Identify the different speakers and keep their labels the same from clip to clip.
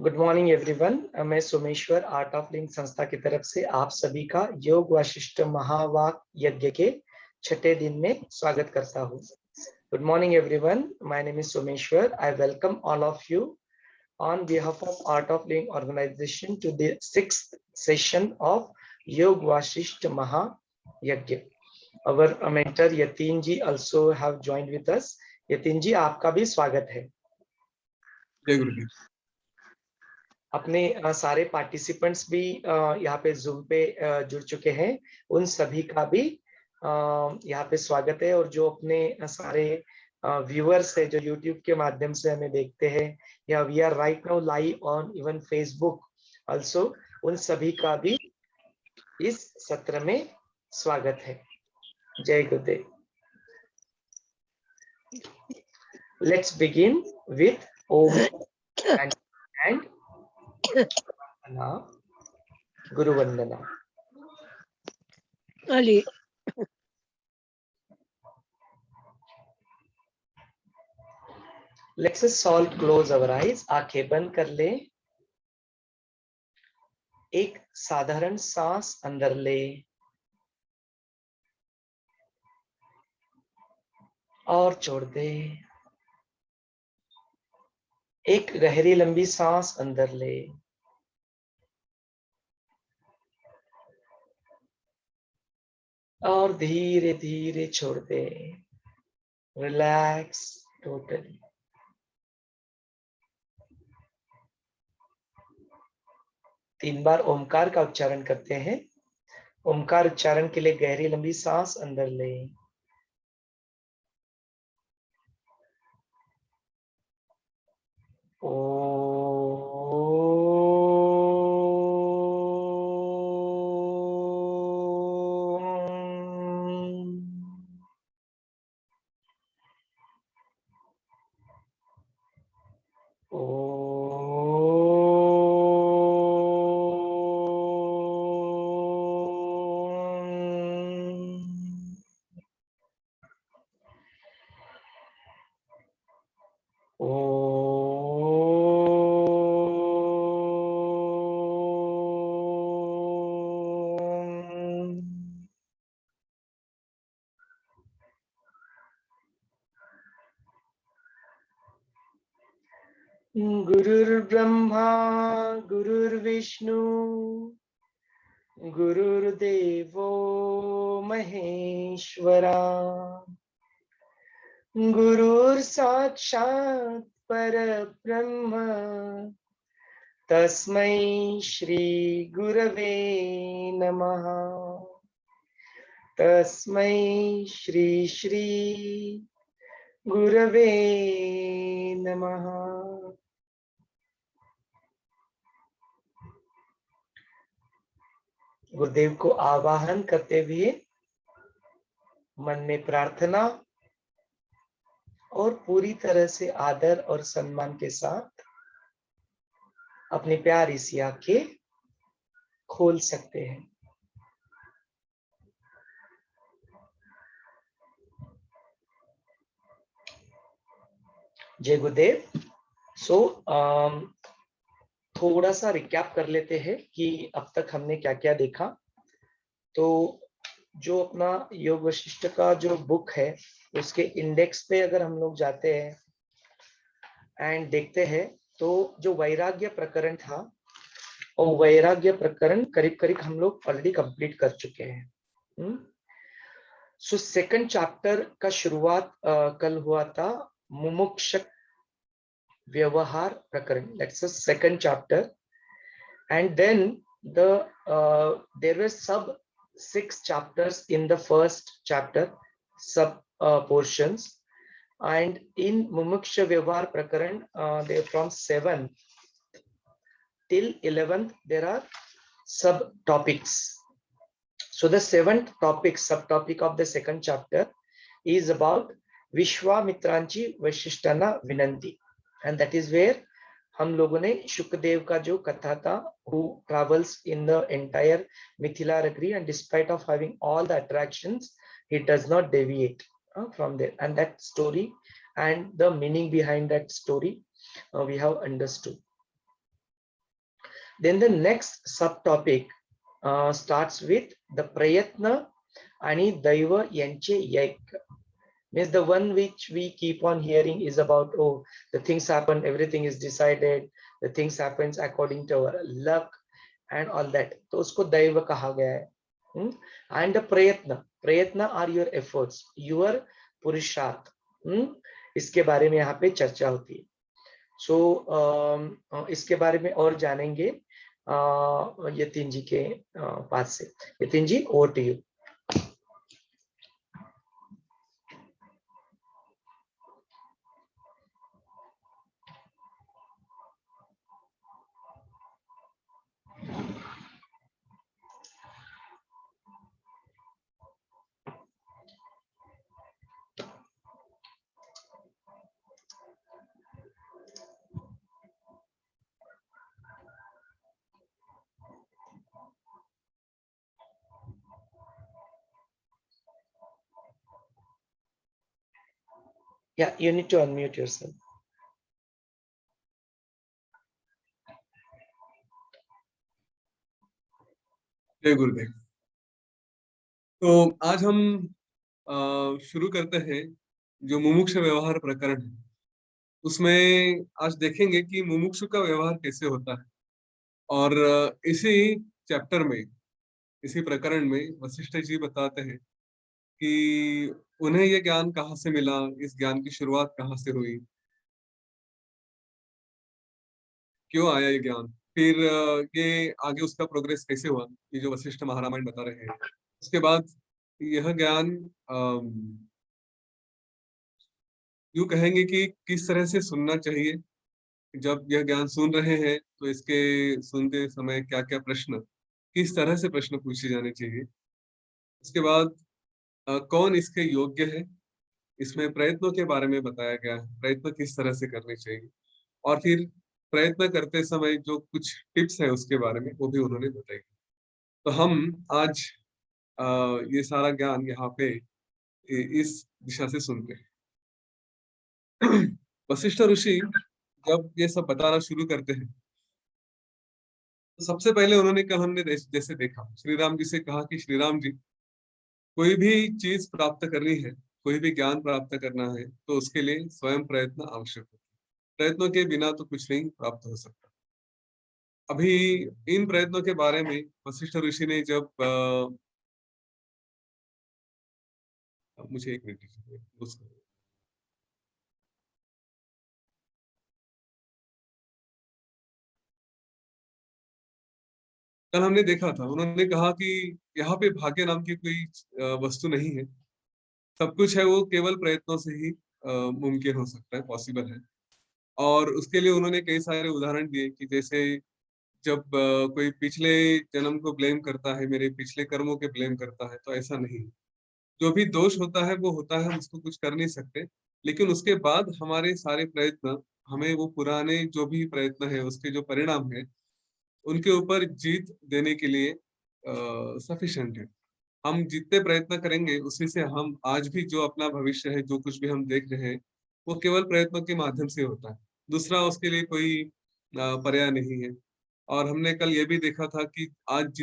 Speaker 1: Good morning everyone. मैं Someshwar art of लिंग संस्था की तरफ से आप सभी का योग वशिष्ठ महावाक यज्ञ के छठे दिन में स्वागत करता हूँ। Good morning everyone, my name is Someshwar. I welcome all of you on behalf of Art of Living organization to the 6th session of Yog Vashisht Maha Yajna. Our mentor Yatin ji also have joined with us. Yatin ji, आपका भी स्वागत है।
Speaker 2: जय गुरु जी।
Speaker 1: अपने सारे participants भी यहाँ पे जूम पे जुड़ चुके हैं, उन सभी का भी यहाँ पे स्वागत है। और जो अपने सारे व्यूअर्स है जो यूट्यूब के माध्यम से हमें देखते हैं, या we are right now live on even Facebook also, उन सभी का भी इस सत्र में स्वागत है। जय गुरुदेव। Let's begin with ohm and Guru Vandana.
Speaker 3: Ali
Speaker 1: Let's us all close our eyes. आंखें बंद कर ले। एक साधारण सांस अंदर ले और छोड़ दे। एक गहरी लंबी सांस अंदर ले और धीरे धीरे छोड़ दे। Relax totally. तीन बार ओमकार का उच्चारण करते हैं। ओमकार उच्चारण के लिए गहरी लंबी सांस अंदर ले गुरुर्ब्रह्मा गुरुर्विष्णु गुरुर्देवो महेश्वरा गुरुर्साक्षात् परब्रह्म तस्मै श्री गुरवे नमः। तस्मै श्री गुरवे नमः। गुरुदेव को आवाहन करते हुए मन में प्रार्थना और पूरी तरह से आदर और सम्मान के साथ अपनी प्यारी सी आंखें खोल सकते हैं। जय गुरुदेव। थोड़ा सा रिकैप कर लेते हैं कि अब तक हमने क्या क्या देखा। तो जो अपना योग वशिष्ठ का जो बुक है, उसके इंडेक्स पे अगर हम लोग जाते हैं एंड देखते हैं, तो जो वैराग्य प्रकरण था, और वैराग्य प्रकरण करीब करीब हम लोग ऑलरेडी कंप्लीट कर चुके हैं। सो सेकंड चैप्टर का शुरुआत कल हुआ था मुमुक्ष व्यवहार प्रकरण। That's the second chapter, and then there were sub 6 chapters in the first chapter, sub portions, and in Mumuksha Vyavahar Prakaran, they from 7th till 11th there are sub topics. So the 7th topic, subtopic of the second chapter is about Vishwamitranchi Vashishtana Vinanti, and that is where हम लोगों ने शुकदेव का जो कथा था, who travels in the entire Mithila Nagari, and despite of having all the attractions, he does not deviate from there. And that story and the meaning behind that story we have understood. Then the next subtopic starts with the prayatna आणि दैव यांचे एक. Means the one which we keep on hearing is about, oh, the things happen, everything is decided, the things happens according to our luck and all that. तो उसको दैव कहा गया है. And the prayatna are your efforts, your पुरुषार्थ. इसके बारे में यहाँ पे चर्चा होती है. So इसके बारे में और जानेंगे यतिन जी के पास से. यतिन जी, over to you. Yeah, you need to unmute yourself.
Speaker 2: जय गुरुदेव। तो आज हम शुरू करते हैं जो मुमुक्ष व्यवहार प्रकरण है, उसमें आज देखेंगे कि मुमुक्षु का व्यवहार कैसे होता है। और इसी चैप्टर में, इसी प्रकरण में वशिष्ठ जी बताते हैं कि उन्हें ये ज्ञान कहाँ से मिला, इस ज्ञान की शुरुआत कहाँ से हुई, क्यों आया ये ज्ञान, फिर ये आगे उसका प्रोग्रेस कैसे हुआ, ये जो वशिष्ठ महारामायण बता रहे हैं। उसके बाद यह ज्ञान यूं कहेंगे कि किस तरह से सुनना चाहिए, जब यह ज्ञान सुन रहे हैं तो इसके सुनते समय क्या क्या प्रश्न, किस तरह से प्रश्न पूछे जाने चाहिए। उसके बाद कौन इसके योग्य है, इसमें प्रयत्नों के बारे में बताया गया है, प्रयत्न किस तरह से करने चाहिए, और फिर प्रयत्न करते समय जो कुछ टिप्स है उसके बारे में वो भी उन्होंने बताई। तो हम आज ये सारा ज्ञान यहाँ पे इस दिशा से सुनते हैं। वशिष्ठ ऋषि जब ये सब बताना शुरू करते हैं तो सबसे पहले उन्होंने कहा, हमने जैसे देखा श्री राम जी से कहा कि श्री राम जी, कोई भी चीज प्राप्त करनी है, कोई भी ज्ञान प्राप्त करना है तो उसके लिए स्वयं प्रयत्न आवश्यक है। प्रयत्नों के बिना तो कुछ नहीं प्राप्त हो सकता। अभी इन प्रयत्नों के बारे में वशिष्ठ ऋषि ने जब मुझे एक मिनट कल हमने देखा था, उन्होंने कहा कि यहाँ पे भाग्य नाम की कोई वस्तु नहीं है, सब कुछ है वो केवल प्रयत्नों से ही मुमकिन हो सकता है, पॉसिबल है। और उसके लिए उन्होंने कई सारे उदाहरण दिए कि जैसे जब कोई पिछले जन्म को ब्लेम करता है, मेरे पिछले कर्मों के ब्लेम करता है, तो ऐसा नहीं। जो भी दोष होता है वो होता है, हम उसको कुछ कर नहीं सकते, लेकिन उसके बाद हमारे सारे प्रयत्न हमें वो पुराने जो भी प्रयत्न है उसके जो परिणाम है उनके ऊपर जीत देने के लिए सफिशिएंट है। हम जितने प्रयत्न करेंगे उसी से हम आज भी जो अपना भविष्य है, जो कुछ भी हम देख रहे हैं, वो केवल प्रयत्नों के माध्यम से होता है, दूसरा उसके लिए कोई पर्याय नहीं है। और हमने कल ये भी देखा था कि आज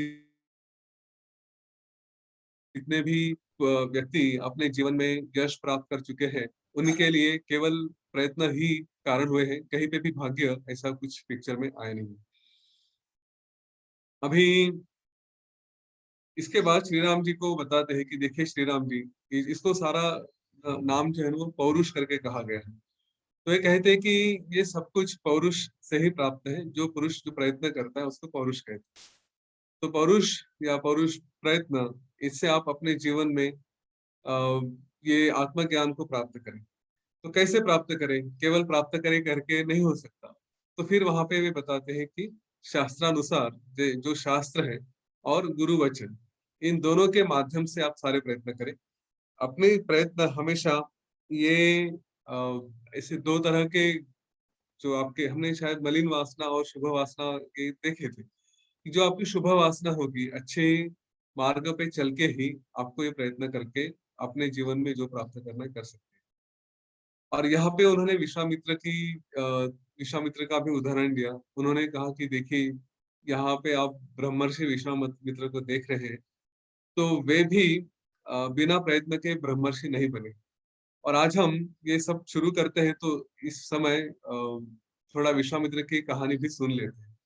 Speaker 2: जितने भी व्यक्ति अपने जीवन में यश प्राप्त कर चुके हैं, उनके लिए केवल प्रयत्न ही कारण हुए हैं, कहीं पे भी भाग्य ऐसा कुछ पिक्चर में आया नहीं। अभी इसके बाद श्री राम जी को बताते हैं कि देखिए श्री राम जी, इसको सारा नाम जो है वो पौरुष करके कहा गया है। तो ये कहते हैं कि ये सब कुछ पौरुष से ही प्राप्त है, जो पुरुष जो प्रयत्न करता है उसको पौरुष कहते हैं। तो पौरुष या पौरुष प्रयत्न, इससे आप अपने जीवन में ये आत्मज्ञान को प्राप्त करें। तो कैसे प्राप्त करें, केवल प्राप्त करें करके नहीं हो सकता। तो फिर वहां पे वे बताते हैं कि शास्त्रानुसार जो शास्त्र है और गुरु वचन, इन दोनों के माध्यम से आप सारे प्रयत्न करें। अपने प्रयत्न हमेशा ये ऐसे दो तरह के, जो आपके, हमने शायद मलिन वासना और शुभ वासना के देखे थे, कि जो आपकी शुभ वासना होगी, अच्छे मार्ग पे चल के ही आपको ये प्रयत्न करके अपने जीवन में जो प्राप्त करना है कर सकते हैं। और यहाँ पे उन्होंने विश्वामित्र का भी उदाहरण दिया। उन्होंने कहा कि देखिए, यहाँ पे आप ब्रह्मर्षि विश्वामित्र को देख रहे हैं, तो वे भी बिना प्रयत्न के ब्रह्मर्षि नहीं बने। और आज हम ये सब शुरू करते हैं, तो इस समय थोड़ा विश्वामित्र की कहानी भी सुन लेते हैं।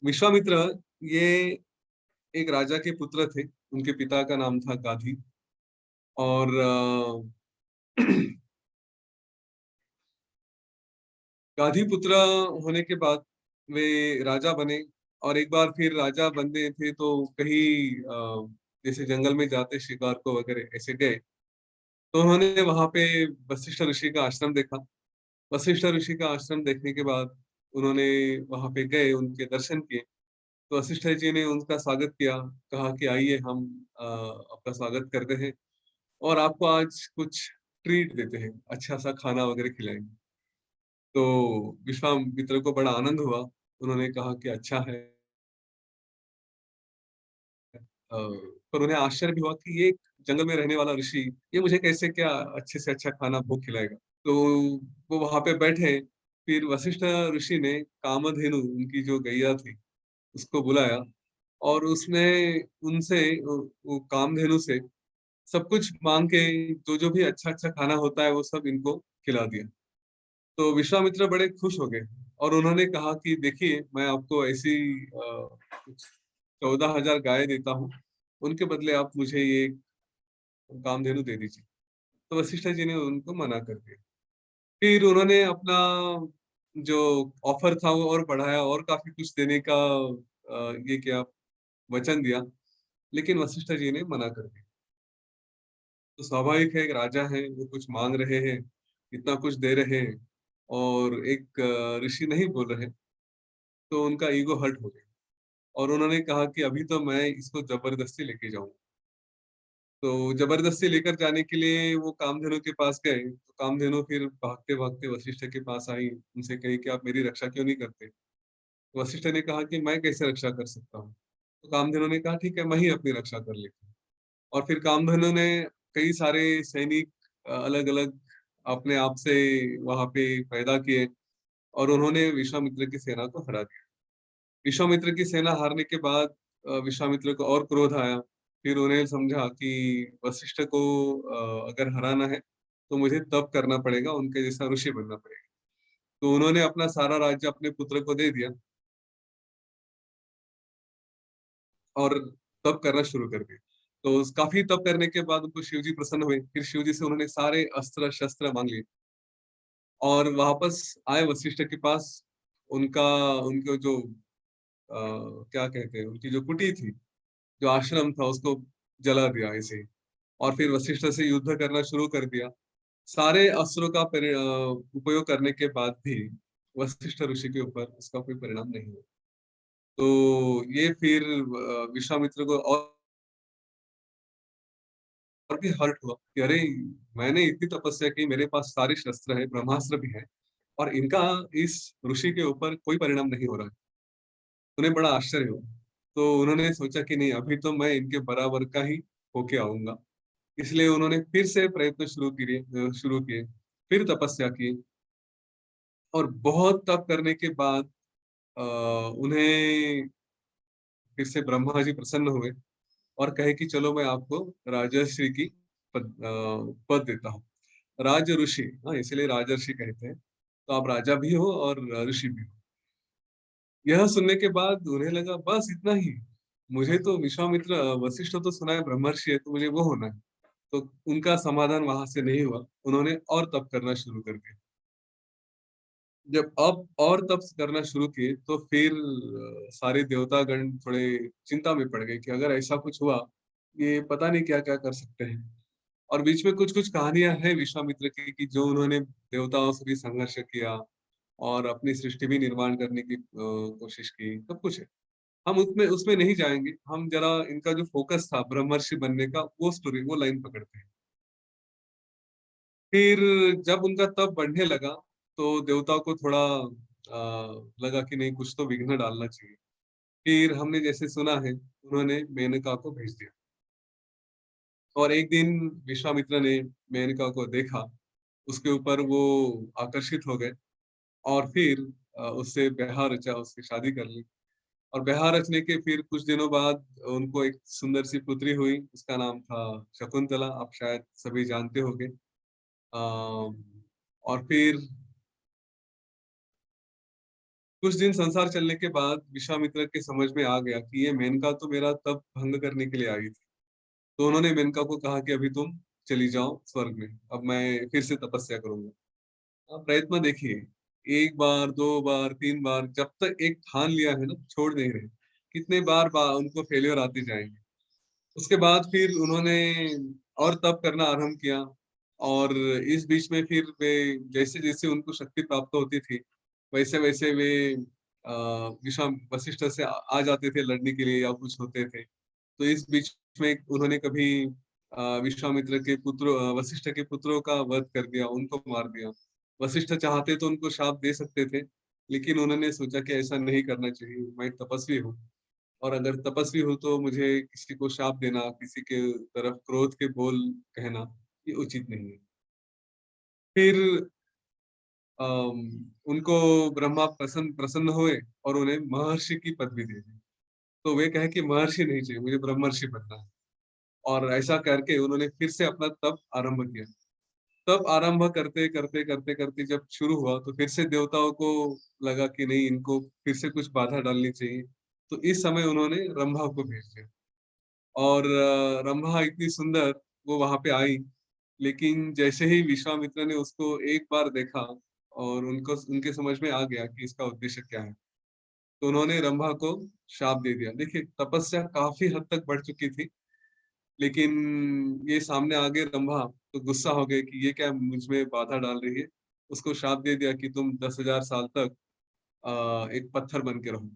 Speaker 2: विश्वामित्र ये एक राजा के पुत्र थे। उनके पिता का नाम था गाधी। और गाधी पुत्र होने के बाद वे राजा बने। और एक बार फिर राजा बनते थे तो कहीं जैसे जंगल में जाते शिकार को वगैरह ऐसे गए, तो उन्होंने वहां पे वशिष्ठ ऋषि का आश्रम देखा। वशिष्ठ ऋषि का आश्रम देखने के बाद उन्होंने वहां पे गए, उनके दर्शन किए। तो वशिष्ठ जी ने उनका स्वागत किया, कहा कि आइए हम आपका स्वागत करते हैं और आपको आज कुछ ट्रीट देते हैं, अच्छा सा खाना वगैरह खिलाएंगे। तो विश्वामित्र को बड़ा आनंद हुआ। उन्होंने कहा कि अच्छा है। पर उन्हें आश्चर्य भी हुआ कि ये जंगल में रहने वाला ऋषि, ये मुझे कैसे क्या अच्छे से अच्छा खाना भोग खिलाएगा। तो वो वहां पे बैठे। फिर वशिष्ठ ऋषि ने कामधेनु, उनकी जो गैया थी, उसको बुलाया और उसने उनसे वो कामधेनु से सब कुछ मांग के, जो जो भी अच्छा अच्छा खाना होता है वो सब इनको खिला दिया। तो विश्वामित्र बड़े खुश हो गए और उन्होंने कहा कि देखिए, मैं आपको ऐसी कुछ 14,000 गाय देता हूँ, उनके बदले आप मुझे ये कामधेनु दे दीजिए। तो वशिष्ठ जी ने उनको मना कर दिया। फिर उन्होंने अपना जो ऑफर था वो और बढ़ाया और काफी कुछ देने का ये क्या वचन दिया, लेकिन वशिष्ठ जी ने मना कर दिया। तो स्वाभाविक है, एक राजा है, वो कुछ मांग रहे हैं, इतना कुछ दे रहे हैं और एक ऋषि नहीं बोल रहे, तो उनका ईगो हर्ट हो गया। और उन्होंने कहा कि अभी तो मैं इसको जबरदस्ती लेके जाऊंगा। तो जबरदस्ती लेकर जाने के लिए वो कामधेनु के पास गए। तो कामधेनु फिर भागते भागते वशिष्ठ के पास आई, उनसे कही कि आप मेरी रक्षा क्यों नहीं करते। तो वशिष्ठ ने कहा कि मैं कैसे रक्षा कर सकता हूँ। तो कामधेनु ने कहा ठीक है, मैं ही अपनी रक्षा कर लेता हूँ। और फिर कामधेनु ने कई सारे सैनिक अलग अलग अपने आप से वहां पे पैदा किए और उन्होंने विश्वामित्र की सेना को हरा दिया। विश्वामित्र की सेना हारने के बाद विश्वामित्र को और क्रोध आया। फिर उन्हें समझा कि वशिष्ठ को अगर हराना है तो मुझे तप करना पड़ेगा, उनके जैसा ऋषि बनना पड़ेगा। तो उन्होंने अपना सारा राज्य अपने पुत्र को दे दिया और तप करना शुरू कर दिया। तो काफी तप करने के बाद उनको शिव जी प्रसन्न हुए। फिर शिव जी से उन्होंने सारे अस्त्र शस्त्र मांग लिए और वापस आए वशिष्ठ के पास। उनका उनको जो क्या कहते हैं, उनकी जो कुटी थी, जो आश्रम था, उसको जला दिया ऐसे ही। और फिर वशिष्ठ से युद्ध करना शुरू कर दिया। सारे अस्त्रों का उपयोग करने के बाद भी वशिष्ठ ऋषि के ऊपर उसका कोई परिणाम नहीं हुआ। तो ये फिर विश्वामित्र को और भी हर्ट हुआ कि अरे, मैंने इतनी तपस्या की, मेरे पास सारे शस्त्र है, ब्रह्मास्त्र भी है, और इनका इस ऋषि के ऊपर कोई परिणाम नहीं हो रहा है। उन्हें बड़ा आश्चर्य हुआ। तो उन्होंने सोचा कि नहीं, अभी तो मैं इनके बराबर का ही होके आऊंगा। इसलिए उन्होंने फिर से प्रयत्न शुरू किए, फिर तपस्या की। और बहुत तप करने के बाद उन्हें फिर से ब्रह्मा जी प्रसन्न हुए और कहे कि चलो मैं आपको राजर्षि की पद देता हूँ। राज ऋषि, हाँ, इसलिए राजर्षि कहते हैं। तो आप राजा भी हो और ऋषि भी हो। यह सुनने के बाद उन्हें लगा बस इतना ही, मुझे तो विश्वामित्र वशिष्ठ तो सुना है ब्रह्मर्षि है, तो मुझे वो होना है। तो उनका समाधान वहां से नहीं हुआ, उन्होंने और तप करना शुरू कर दिया। जब अब और तप करना शुरू किए तो फिर सारे देवतागण थोड़े चिंता में पड़ गए कि अगर ऐसा कुछ हुआ, ये पता नहीं क्या क्या कर सकते हैं। और बीच में कुछ कुछ कहानियां हैं विश्वामित्र की कि जो उन्होंने देवताओं से भी संघर्ष किया और अपनी सृष्टि भी निर्माण करने की कोशिश की, सब कुछ है। हम उसमें उसमें नहीं जाएंगे, हम जरा इनका जो फोकस था ब्रह्मर्षि बनने का, वो स्टोरी, वो लाइन पकड़ते हैं। फिर जब उनका तप बढ़ने लगा तो देवताओं को थोड़ा लगा कि नहीं, कुछ तो विघ्न डालना चाहिए। फिर हमने जैसे सुना है, उन्होंने मेनका को भेज दिया। और एक दिन विश्वामित्र ने मेनका को देखा, उसके ऊपर वो आकर्षित हो गए और फिर उससे ब्याह रचा, उसकी शादी कर ली। और ब्याह रचने के फिर कुछ दिनों बाद उनको एक सुंदर सी पुत्री हुई, उसका नाम था शकुंतला, आप शायद सभी जानते होंगे। और फिर कुछ दिन संसार चलने के बाद विश्वामित्र के समझ में आ गया कि ये मेनका तो मेरा तप भंग करने के लिए आई थी। तो उन्होंने मेनका को कहा कि अभी तुम चली जाओ स्वर्ग में, अब मैं फिर से तपस्या करूंगा। आप प्रयत्न देखिए, एक बार, दो बार, तीन बार, जब तक एक ठान लिया है ना, छोड़ नहीं रहे। कितने बार उनको फेलियर आते जाएंगे। उसके बाद फिर उन्होंने और तप करना आरंभ किया। और इस बीच में फिर वे जैसे जैसे उनको शक्ति प्राप्त होती थी, वैसे वैसे वे वशिष्ठ से आ जाते थे लड़ने के लिए या कुछ होते थे। तो इस बीच में उन्होंने कभी विश्वामित्र के पुत्र वशिष्ठ के पुत्रों का वध कर दिया, उनको मार दिया। वशिष्ठ चाहते तो उनको शाप दे सकते थे, लेकिन उन्होंने सोचा कि ऐसा नहीं करना चाहिए, मैं तपस्वी हूँ। और अगर तपस्वी हूँ तो मुझे किसी को शाप देना, किसी के तरफ क्रोध के बोल कहना, ये उचित नहीं है। फिर उनको ब्रह्मा प्रसन्न प्रसन्न हुए और उन्हें महर्षि की पदवी दे दी। तो वे कहे कि महर्षि नहीं चाहिए, मुझे ब्रह्मर्षि बनना है। और ऐसा करके उन्होंने फिर से अपना तप आरंभ किया। तब आरंभ करते करते करते करते जब शुरू हुआ तो फिर से देवताओं को लगा कि नहीं, इनको फिर से कुछ बाधा डालनी चाहिए। तो इस समय उन्होंने रंभा को भेज दिया। और रंभा इतनी सुंदर, वो वहां पे आई। लेकिन जैसे ही विश्वामित्र ने उसको एक बार देखा और उनको उनके समझ में आ गया कि इसका उद्देश्य क्या है, तो उन्होंने रंभा को शाप दे दिया। देखिए, तपस्या काफी हद तक बढ़ चुकी थी, लेकिन ये सामने आ गए रंभा, तो गुस्सा हो गए कि ये क्या मुझ में बाधा डाल रही है। उसको शाप दे दिया कि तुम 10,000 साल तक एक पत्थर बन के रहो।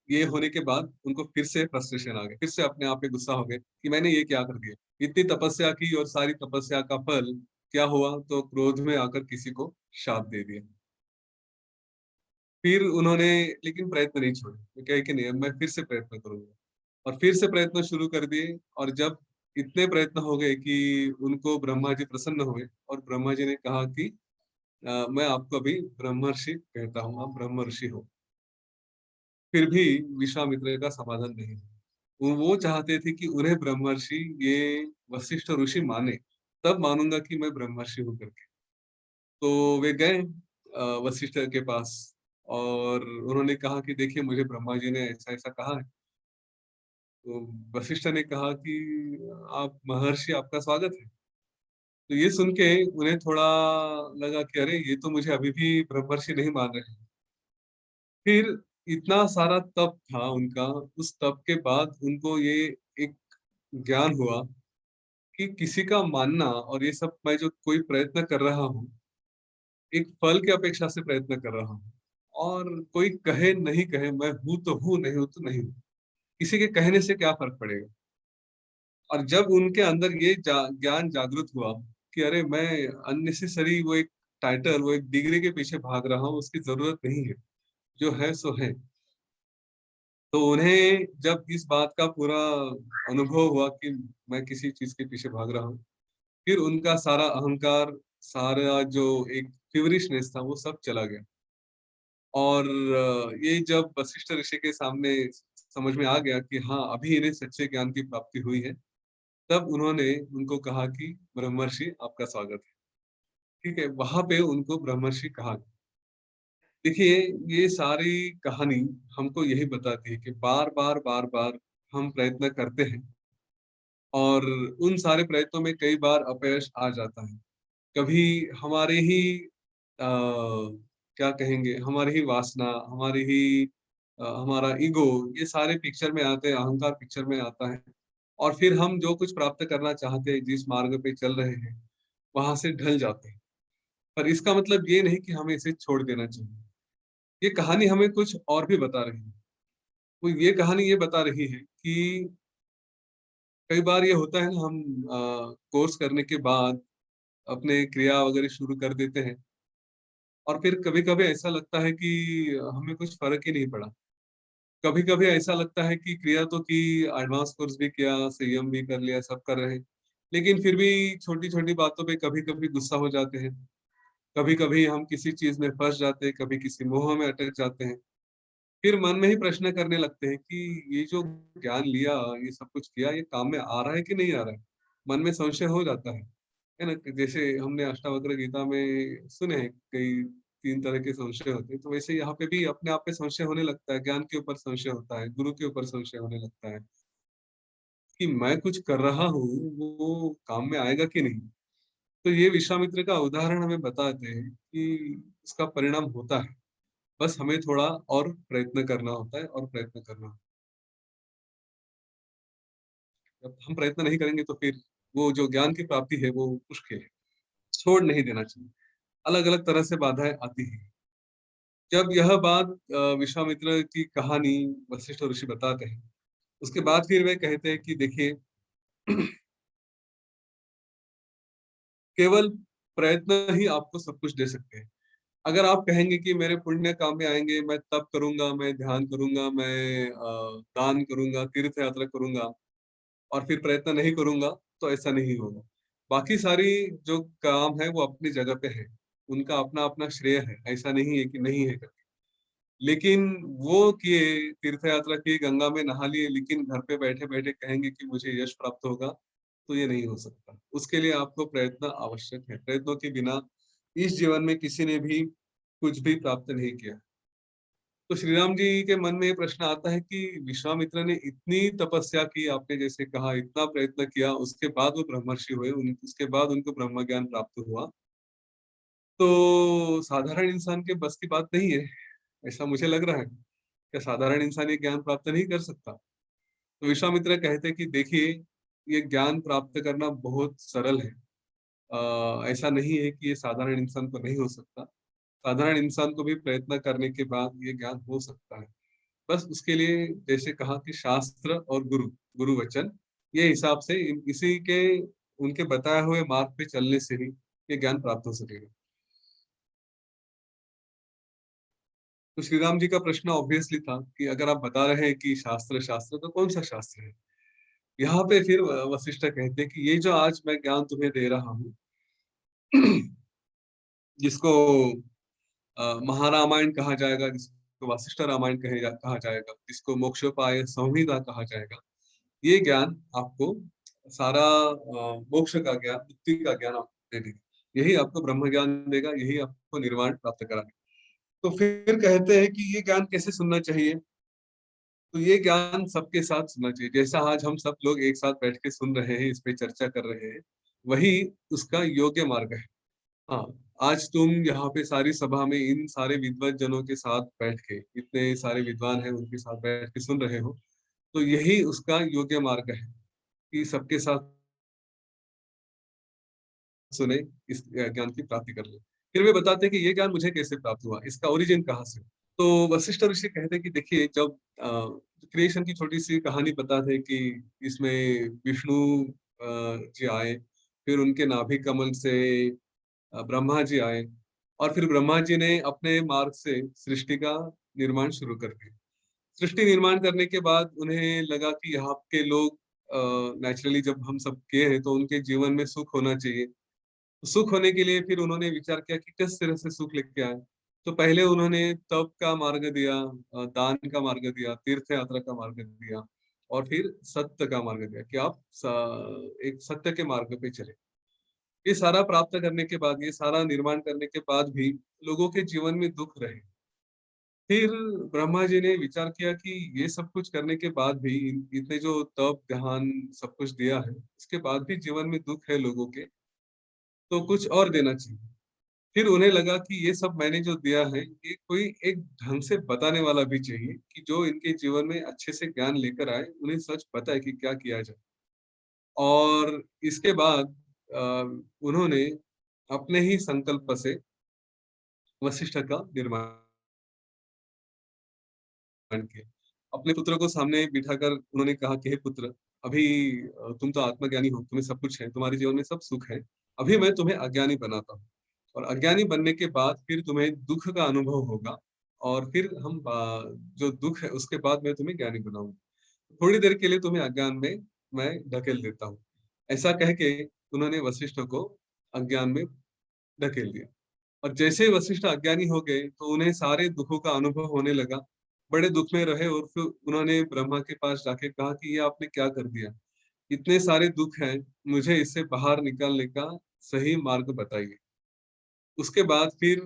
Speaker 2: ये होने के बाद उनको फिर से फ्रस्ट्रेशन आ गया, फिर से अपने आप पे गुस्सा हो गए कि मैंने ये क्या कर दिया। इतनी तपस्या की और सारी तपस्या का फल क्या हुआ, तो क्रोध में आकर किसी को शाप दे दिया। फिर उन्होंने लेकिन प्रयत्न नहीं छोड़े, वो कहे कि नहीं, अब मैं फिर से प्रयत्न करूंगा। और फिर से प्रयत्न शुरू कर दिए। और जब इतने प्रयत्न हो गए कि उनको ब्रह्मा जी प्रसन्न हुए और ब्रह्मा जी ने कहा कि मैं आपको अभी ब्रह्मर्षि कहता हूँ, आप ब्रह्मर्षि हो। फिर भी विश्वामित्र का समाधान नहीं हुआ। वो चाहते थे कि उन्हें ब्रह्मर्षि ये वशिष्ठ ऋषि माने, तब मानूंगा कि मैं ब्रह्मर्षि हूँ करके। तो वे गए वशिष्ठ के पास और उन्होंने कहा कि देखिए, मुझे ब्रह्मा जी ने ऐसा ऐसा कहा है। तो वशिष्ठ ने कहा कि आप महर्षि, आपका स्वागत है। तो ये सुन के उन्हें थोड़ा लगा कि अरे, ये तो मुझे अभी भी ब्रह्मर्षि नहीं मान रहे। फिर इतना सारा तप था उनका, उस तप के बाद उनको ये एक ज्ञान हुआ कि किसी का मानना और ये सब, मैं जो कोई प्रयत्न कर रहा हूँ, एक फल की अपेक्षा से प्रयत्न कर रहा हूँ। और कोई कहे नहीं कहे, मैं हूं तो हूँ, नहीं हूं तो नहीं हूँ, किसी के कहने से क्या फर्क पड़ेगा। और जब उनके अंदर ये ज्ञान जागृत हुआ कि अरे, मैं अननेसेसरी वो एक टाइटल, वो एक डिग्री के पीछे भाग रहा हूँ, उसकी जरूरत नहीं है, जो है सो है। तो उन्हें जब इस बात का पूरा अनुभव हुआ कि मैं किसी चीज के पीछे भाग रहा हूँ, फिर उनका सारा अहंकार, सारा जो एक फ्यूरिशनेस था, वो सब चला गया। और ये जब वशिष्ठ ऋषि के सामने समझ में आ गया कि हाँ, अभी इन्हें सच्चे ज्ञान की प्राप्ति हुई है, तब उन्होंने उनको कहा कि ब्रह्मर्षि, आपका स्वागत है। ठीक है, वहां पे उनको ब्रह्मर्षि कहा। देखिए, ये सारी कहानी हमको यही बताती है कि बार बार बार बार हम प्रयत्न करते हैं और उन सारे प्रयत्नों में कई बार अपयश आ जाता है। कभी हमारे ही क्या कहेंगे, हमारी ही वासना, हमारी ही हमारा ईगो, ये सारे पिक्चर में आते हैं, अहंकार पिक्चर में आता है। और फिर हम जो कुछ प्राप्त करना चाहते हैं, जिस मार्ग पे चल रहे हैं, वहां से ढल जाते हैं। पर इसका मतलब ये नहीं कि हमें इसे छोड़ देना चाहिए। ये कहानी हमें कुछ और भी बता रही है। वो ये कहानी ये बता रही है कि कई बार ये होता है ना, हम कोर्स करने के बाद अपने क्रिया वगैरह शुरू कर देते हैं और फिर कभी कभी ऐसा लगता है कि हमें कुछ फर्क ही नहीं पड़ा। कभी कभी ऐसा लगता है कि क्रिया तो की, एडवांस कोर्स भी किया, संयम भी कर लिया, सब कर रहे हैं, लेकिन फिर भी छोटी छोटी बातों पे कभी कभी गुस्सा हो जाते हैं। कभी कभी हम किसी चीज में फंस जाते हैं, कभी किसी मोह में अटक जाते हैं, फिर मन में ही प्रश्न करने लगते हैं कि ये जो ज्ञान लिया, ये सब कुछ किया, ये काम में आ रहा है कि नहीं आ रहा है। मन में संशय हो जाता है ना। जैसे हमने अष्टावक्र गीता में सुने हैं कई 3 तरह के संशय होते हैं, तो वैसे यहाँ पे भी अपने आप पे संशय होने लगता है, ज्ञान के ऊपर संशय होता है, गुरु के ऊपर संशय होने लगता है कि मैं कुछ कर रहा हूँ, वो काम में आएगा कि नहीं। तो ये विश्वामित्र का उदाहरण हमें बताते हैं कि इसका परिणाम होता है, बस हमें थोड़ा और प्रयत्न करना होता है, और प्रयत्न करना होता है। जब हम प्रयत्न नहीं करेंगे तो फिर वो जो ज्ञान की प्राप्ति है वो मुश्किल है। छोड़ नहीं देना चाहिए, अलग अलग तरह से बाधाएं आती हैं। जब यह बात विश्वामित्र की कहानी वशिष्ठ ऋषि बताते हैं, उसके बाद फिर वे कहते हैं कि देखिए, केवल प्रयत्न ही आपको सब कुछ दे सकते हैं। अगर आप कहेंगे कि मेरे पुण्य काम में आएंगे, मैं तप करूंगा, मैं ध्यान करूंगा, मैं दान करूंगा, तीर्थ यात्रा करूंगा, और फिर प्रयत्न नहीं करूंगा, तो ऐसा नहीं होगा। बाकी सारी जो काम है वो अपनी जगह पे है, उनका अपना अपना श्रेय है, ऐसा नहीं है कि नहीं है करके। लेकिन वो किए, तीर्थ यात्रा की, गंगा में नहा लिए, लेकिन घर पे बैठे बैठे कहेंगे कि मुझे यश प्राप्त होगा, तो ये नहीं हो सकता। उसके लिए आपको प्रयत्न आवश्यक है। प्रयत्नों के बिना इस जीवन में किसी ने भी कुछ भी प्राप्त नहीं किया। तो श्री राम जी के मन में ये प्रश्न आता है कि विश्वामित्र ने इतनी तपस्या की, आपने जैसे कहा, इतना प्रयत्न किया, उसके बाद वो ब्रह्मर्षि हुए, उसके बाद उनको ब्रह्म ज्ञान प्राप्त हुआ, तो साधारण इंसान के बस की बात नहीं है, ऐसा मुझे लग रहा है। क्या साधारण इंसान ये ज्ञान प्राप्त नहीं कर सकता? तो विश्वामित्र कहते हैं कि देखिए, ये ज्ञान प्राप्त करना बहुत सरल है। ऐसा नहीं है कि ये साधारण इंसान को नहीं हो सकता। साधारण इंसान को भी प्रयत्न करने के बाद ये ज्ञान हो सकता है। बस उसके लिए जैसे कहा कि शास्त्र और गुरु, गुरु वचन, ये हिसाब से इसी के, उनके बताए हुए मार्ग पे चलने से ही ये ज्ञान प्राप्त हो सकेगा। तो श्री राम जी का प्रश्न ऑब्वियसली था कि अगर आप बता रहे हैं कि शास्त्र शास्त्र, तो कौन सा शास्त्र है? यहाँ पे फिर वशिष्ठ कहते हैं कि ये जो आज मैं ज्ञान तुम्हें दे रहा हूँ, जिसको महारामायण कहा जाएगा, जिसको वशिष्ठ रामायण कहा जाएगा, जिसको मोक्षोपाय संहिता कहा जाएगा, ये ज्ञान आपको सारा मोक्ष का ज्ञान, मुक्ति का ज्ञान आपको दे देगा। यही आपको ब्रह्म ज्ञान देगा, यही आपको निर्वाण प्राप्त कराएगा। तो फिर कहते हैं कि ये ज्ञान कैसे सुनना चाहिए? तो ये ज्ञान सबके साथ सुनना चाहिए। जैसा आज हम सब लोग एक साथ बैठ के सुन रहे हैं, इस पे चर्चा कर रहे हैं, वही उसका योग्य मार्ग है। हाँ, आज तुम यहाँ पे सारी सभा में इन सारे विद्वान जनों के साथ बैठ के, इतने सारे विद्वान हैं उनके साथ बैठ के सुन रहे हो, तो यही उसका योग्य मार्ग है कि सबके साथ सुने, इस ज्ञान की प्राप्ति कर ले। फिर वे बताते हैं कि ये ज्ञान मुझे कैसे प्राप्त हुआ, इसका ओरिजिन कहाँ से। तो वशिष्ठ ऋषि कहते हैं कि देखिए, जब क्रिएशन की छोटी सी कहानी बताते हैं कि इसमें विष्णु जी आए, फिर उनके नाभि कमल से ब्रह्मा जी आए, और फिर ब्रह्मा जी ने अपने मार्ग से सृष्टि का निर्माण शुरू कर दिया। सृष्टि निर्माण करने के बाद उन्हें लगा कि यहाँ के लोग नेचुरली जब हम सब किए हैं, तो उनके जीवन में सुख होना चाहिए। सुख होने के लिए फिर उन्होंने विचार किया कि किस तरह से सुख लेके आए। तो पहले उन्होंने तप का मार्ग दिया, दान का मार्ग दिया, तीर्थ यात्रा का मार्ग दिया, और फिर सत्य का मार्ग दिया कि आप एक सत्य के मार्ग पे चले। ये सारा प्राप्त करने के बाद, ये सारा निर्माण करने के बाद भी लोगों के जीवन में दुख रहे। फिर ब्रह्मा जी ने विचार किया कि ये सब कुछ करने के बाद भी, इतने जो तप ध्यान सब कुछ दिया है, उसके बाद भी जीवन में दुख है लोगों के, तो कुछ और देना चाहिए। फिर उन्हें लगा कि ये सब मैंने जो दिया है, ये कोई एक ढंग से बताने वाला भी चाहिए कि जो इनके जीवन में अच्छे से ज्ञान लेकर आए, उन्हें सच पता है कि क्या किया जाए। और इसके बाद अ, उन्होंने अपने ही संकल्प से वशिष्ठ का निर्माण किया। अपने पुत्र को सामने बिठाकर उन्होंने कहा कि हे पुत्र, अभी तुम तो आत्मज्ञानी हो, तुम्हें सब कुछ है, तुम्हारे जीवन में सब सुख है। अभी मैं तुम्हें अज्ञानी बनाता हूँ, और अज्ञानी बनने के बाद फिर तुम्हें दुख का अनुभव होगा, और फिर हम जो दुख है उसके बाद मैं तुम्हें ज्ञानी बनाऊंगा। थोड़ी देर के लिए तुम्हें अज्ञान में मैं ढकेल देता हूँ। ऐसा कह के उन्होंने वशिष्ठ को अज्ञान में ढकेल दिया। और जैसे ही वशिष्ठ अज्ञानी हो गए तो उन्हें सारे दुखों का अनुभव होने लगा, बड़े दुख में रहे और फिर उन्होंने ब्रह्मा के पास जाके कहा कि ये आपने क्या कर दिया, इतने सारे दुख हैं, मुझे इससे बाहर निकालने का सही मार्ग बताइए। उसके बाद फिर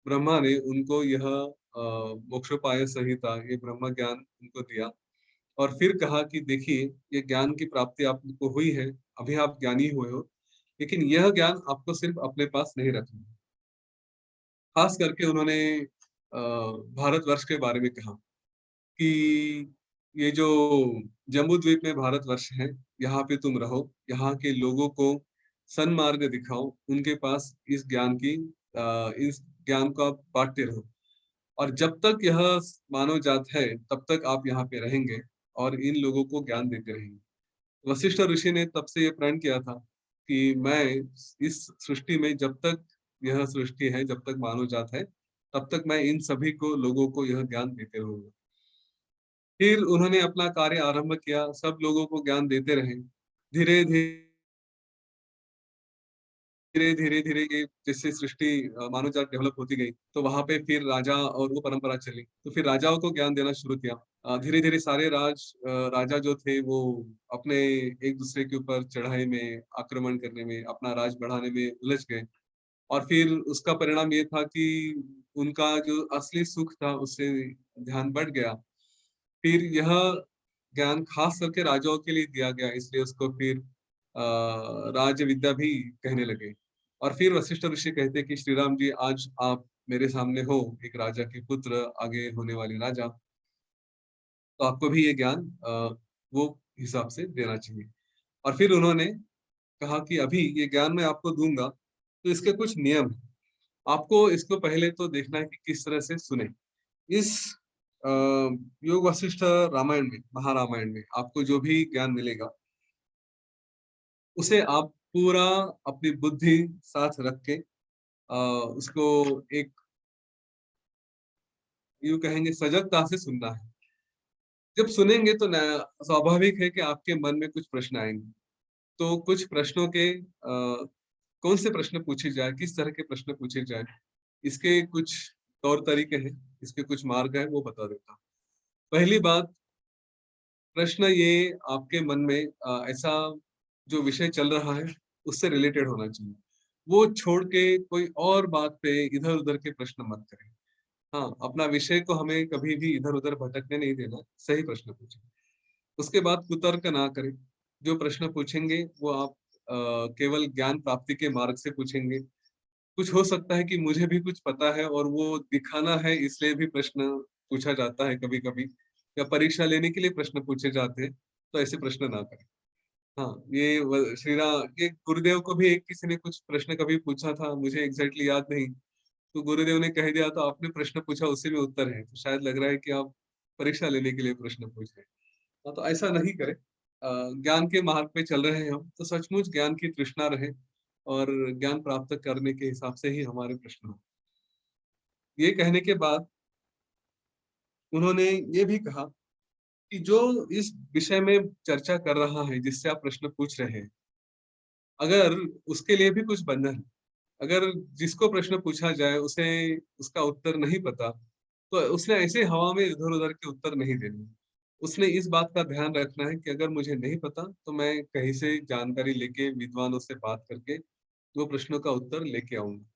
Speaker 2: ब्रह्मा ने उनको यह मोक्षोपाय संहिता, ये ब्रह्म ज्ञान उनको दिया और फिर कहा कि देखिए, ये ज्ञान की प्राप्ति आपको हुई है, अभी आप ज्ञानी हुए हो, लेकिन यह ज्ञान आपको सिर्फ अपने पास नहीं रखना। खास करके उन्होंने भारतवर्ष के बारे में कहा कि ये जो जम्बूद्वीप में भारतवर्ष है, यहाँ पे तुम रहो, यहाँ के लोगों को सन्मार्ग दिखाओ, उनके पास इस ज्ञान को आप बांटते रहो और जब तक यह मानव जात है तब तक आप यहाँ पे रहेंगे और इन लोगों को ज्ञान देते रहेंगे। वशिष्ठ ऋषि ने तब से ये प्रण किया था कि मैं इस सृष्टि में, जब तक यह सृष्टि है, जब तक मानव जात है, तब तक मैं इन सभी को लोगों को यह ज्ञान देते रहूंगा। फिर उन्होंने अपना कार्य आरंभ किया, सब लोगों को ज्ञान देते रहे। धीरे धीरे धीरे धीरे ये जैसे सृष्टि मानव जात डेवलप होती गई तो वहां पे फिर राजा और वो परंपरा चली, तो फिर राजाओं को ज्ञान देना शुरू किया। धीरे धीरे सारे राजा जो थे वो अपने एक दूसरे के ऊपर चढ़ाई में, आक्रमण करने में, अपना राज बढ़ाने में उलझ गए और फिर उसका परिणाम ये था कि उनका जो असली सुख था उससे ध्यान बढ़ गया। फिर यह ज्ञान खास करके राजाओं के लिए दिया गया, इसलिए उसको फिर राज विद्या भी कहने लगे। और फिर वशिष्ठ ऋषि कहते कि श्री राम जी, आज आप मेरे सामने हो, एक राजा के पुत्र, आगे होने वाले राजा, तो आपको भी ये ज्ञान वो हिसाब से देना चाहिए। और फिर उन्होंने कहा कि अभी ये ज्ञान मैं आपको दूंगा तो इसके कुछ नियम हैं, आपको इसको पहले तो देखना है कि किस तरह से सुने। इस अ, योग वशिष्ठ रामायण में, महारामायण में आपको जो भी ज्ञान मिलेगा उसे आप पूरा अपनी बुद्धि साथ रख के उसको एक, यूं कहेंगे, सजगता से सुनना है। जब सुनेंगे तो स्वाभाविक है कि आपके मन में कुछ प्रश्न आएंगे, तो कुछ प्रश्नों के कौन से प्रश्न पूछे जाए, किस तरह के प्रश्न पूछे जाए, इसके कुछ तौर तरीके हैं, इसके कुछ मार्ग है, वो बता देता हूँ। पहली बात, प्रश्न ये आपके मन में ऐसा जो विषय चल रहा है उससे रिलेटेड होना चाहिए, वो छोड़ के कोई और बात पे इधर उधर के प्रश्न मत करें। हाँ, अपना विषय को हमें कभी भी इधर उधर भटकने नहीं देना, सही प्रश्न पूछें। उसके बाद कुतर्क ना करें, जो प्रश्न पूछेंगे वो आप केवल ज्ञान प्राप्ति के मार्ग से पूछेंगे। कुछ हो सकता है कि मुझे भी कुछ पता है और वो दिखाना है इसलिए भी प्रश्न पूछा जाता है कभी कभी, या परीक्षा लेने के लिए प्रश्न पूछे जाते हैं, तो ऐसे प्रश्न ना करें। हाँ, श्री राम ये गुरुदेव को भी एक किसी ने कुछ प्रश्न कभी पूछा था, मुझे एग्जैक्टली याद नहीं, तो गुरुदेव ने कह दिया तो आपने प्रश्न पूछा उसी में उत्तर है, तो शायद लग रहा है कि आप परीक्षा लेने के लिए प्रश्न पूछ रहे हैं। हाँ, तो ऐसा नहीं करें। ज्ञान के मार्ग पे चल रहे हैं हम, तो सचमुच ज्ञान की तृष्णा रहे और ज्ञान प्राप्त करने के हिसाब से ही हमारे प्रश्न हो। ये कहने के बाद उन्होंने ये भी कहा कि जो इस विषय में चर्चा कर रहा है, जिससे आप प्रश्न पूछ रहे हैं, अगर उसके लिए भी कुछ बंधन है, अगर जिसको प्रश्न पूछा जाए उसे उसका उत्तर नहीं पता, तो उसने ऐसे हवा में इधर उधर के उत्तर नहीं देने। उसने इस बात का ध्यान रखना है कि अगर मुझे नहीं पता तो मैं कहीं से जानकारी लेके, विद्वानों से बात करके वो प्रश्नों का उत्तर लेके आऊंगा।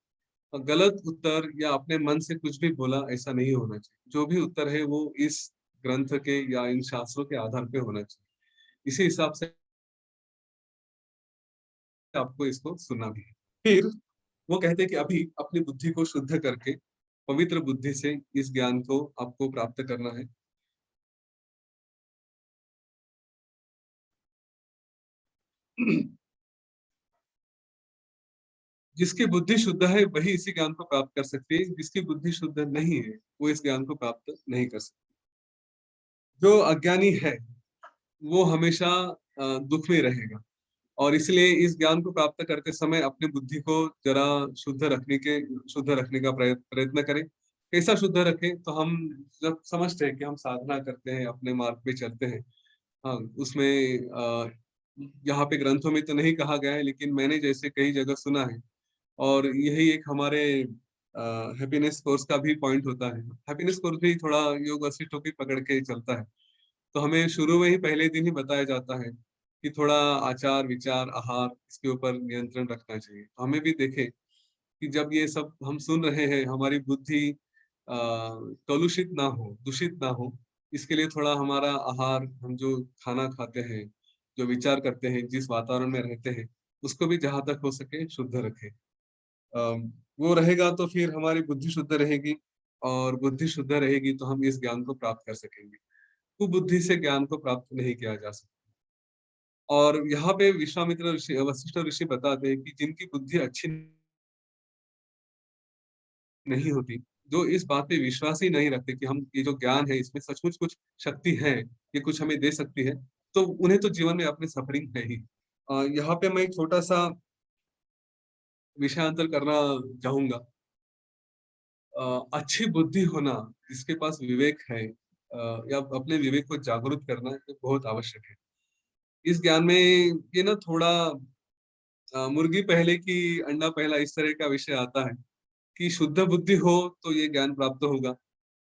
Speaker 2: और गलत उत्तर या अपने मन से कुछ भी बोला, ऐसा नहीं होना चाहिए। जो भी उत्तर है वो इस ग्रंथ के या इन शास्त्रों के आधार पे होना चाहिए। इसी हिसाब से आपको इसको सुनना भी है। फिर वो कहते हैं कि अभी अपनी बुद्धि को शुद्ध करके पवित्र बुद्धि से इस ज्ञान को आपको प्राप्त करना है। जिसकी बुद्धि शुद्ध है वही इसी ज्ञान को प्राप्त कर सकती है, जिसकी बुद्धि शुद्ध नहीं है वो इस ज्ञान को प्राप्त नहीं कर सकती। जो अज्ञानी है वो हमेशा दुख में रहेगा, और इसलिए इस ज्ञान को प्राप्त करते समय अपनी बुद्धि को जरा शुद्ध रखने का प्रयत्न करें। कैसा शुद्ध रखें, तो हम जब समझते हैं कि हम साधना करते हैं, अपने मार्ग पे चलते हैं, हाँ, उसमें यहाँ पे ग्रंथों में तो नहीं कहा गया है, लेकिन मैंने जैसे कई जगह सुना है, और यही एक हमारे हैप्पीनेस कोर्स का भी पॉइंट होता है। हैप्पीनेस कोर्स भी थोड़ा योग वशिष्ठों की पकड़ के चलता है। तो हमें शुरू में ही पहले दिन ही बताया जाता है कि थोड़ा आचार विचार आहार इसके ऊपर नियंत्रण रखना चाहिए। तो हमें भी देखे कि जब ये सब हम सुन रहे हैं, हमारी बुद्धि कलुषित ना हो, दूषित ना हो, इसके लिए थोड़ा हमारा आहार, हम जो खाना खाते हैं, जो विचार करते हैं, जिस वातावरण में रहते हैं, उसको भी जहां तक हो सके शुद्ध रखें। वो रहेगा तो फिर हमारी बुद्धि शुद्ध रहेगी, और बुद्धि शुद्ध रहेगी तो हम इस ज्ञान को प्राप्त कर सकेंगे। कुबुद्धि से ज्ञान को प्राप्त नहीं किया जा सकता। और यहाँ पे विश्वामित्र ऋषि, वशिष्ठ ऋषि बताते हैं कि जिनकी बुद्धि अच्छी नहीं होती, जो इस बात पे विश्वास ही नहीं रखते कि हम ये जो ज्ञान है इसमें सचमुच कुछ शक्ति है, ये कुछ हमें दे सकती है, तो उन्हें तो जीवन में अपने सफरिंग है ही। यहाँ पे मैं एक छोटा सा विषयांतर करना चाहूंगा। अच्छी बुद्धि होना, जिसके पास विवेक है, या अपने विवेक को जागरूक करना, ये बहुत आवश्यक है। इस ज्ञान में ये ना थोड़ा मुर्गी पहले की अंडा पहला इस तरह का विषय आता है कि शुद्ध बुद्धि हो तो ये ज्ञान प्राप्त होगा,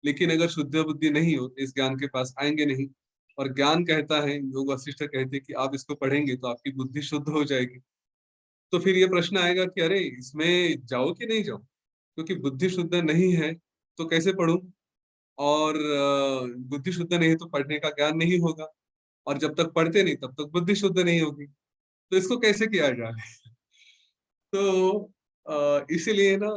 Speaker 2: लेकिन अगर शुद्ध बुद्धि नहीं हो तो इस ज्ञान के पास आएंगे नहीं। और ज्ञान कहता है, योग वशिष्ठ कहते हैं कि आप इसको पढ़ेंगे तो आपकी बुद्धि शुद्ध हो जाएगी। तो फिर ये प्रश्न आएगा कि अरे इसमें जाओ कि नहीं जाओ, क्योंकि बुद्धि शुद्ध नहीं है तो कैसे पढ़ूं, और बुद्धि शुद्ध नहीं है तो पढ़ने का ज्ञान नहीं होगा, और जब तक पढ़ते नहीं तब तक बुद्धि शुद्ध नहीं होगी, तो इसको कैसे किया जाए? तो इसीलिए ना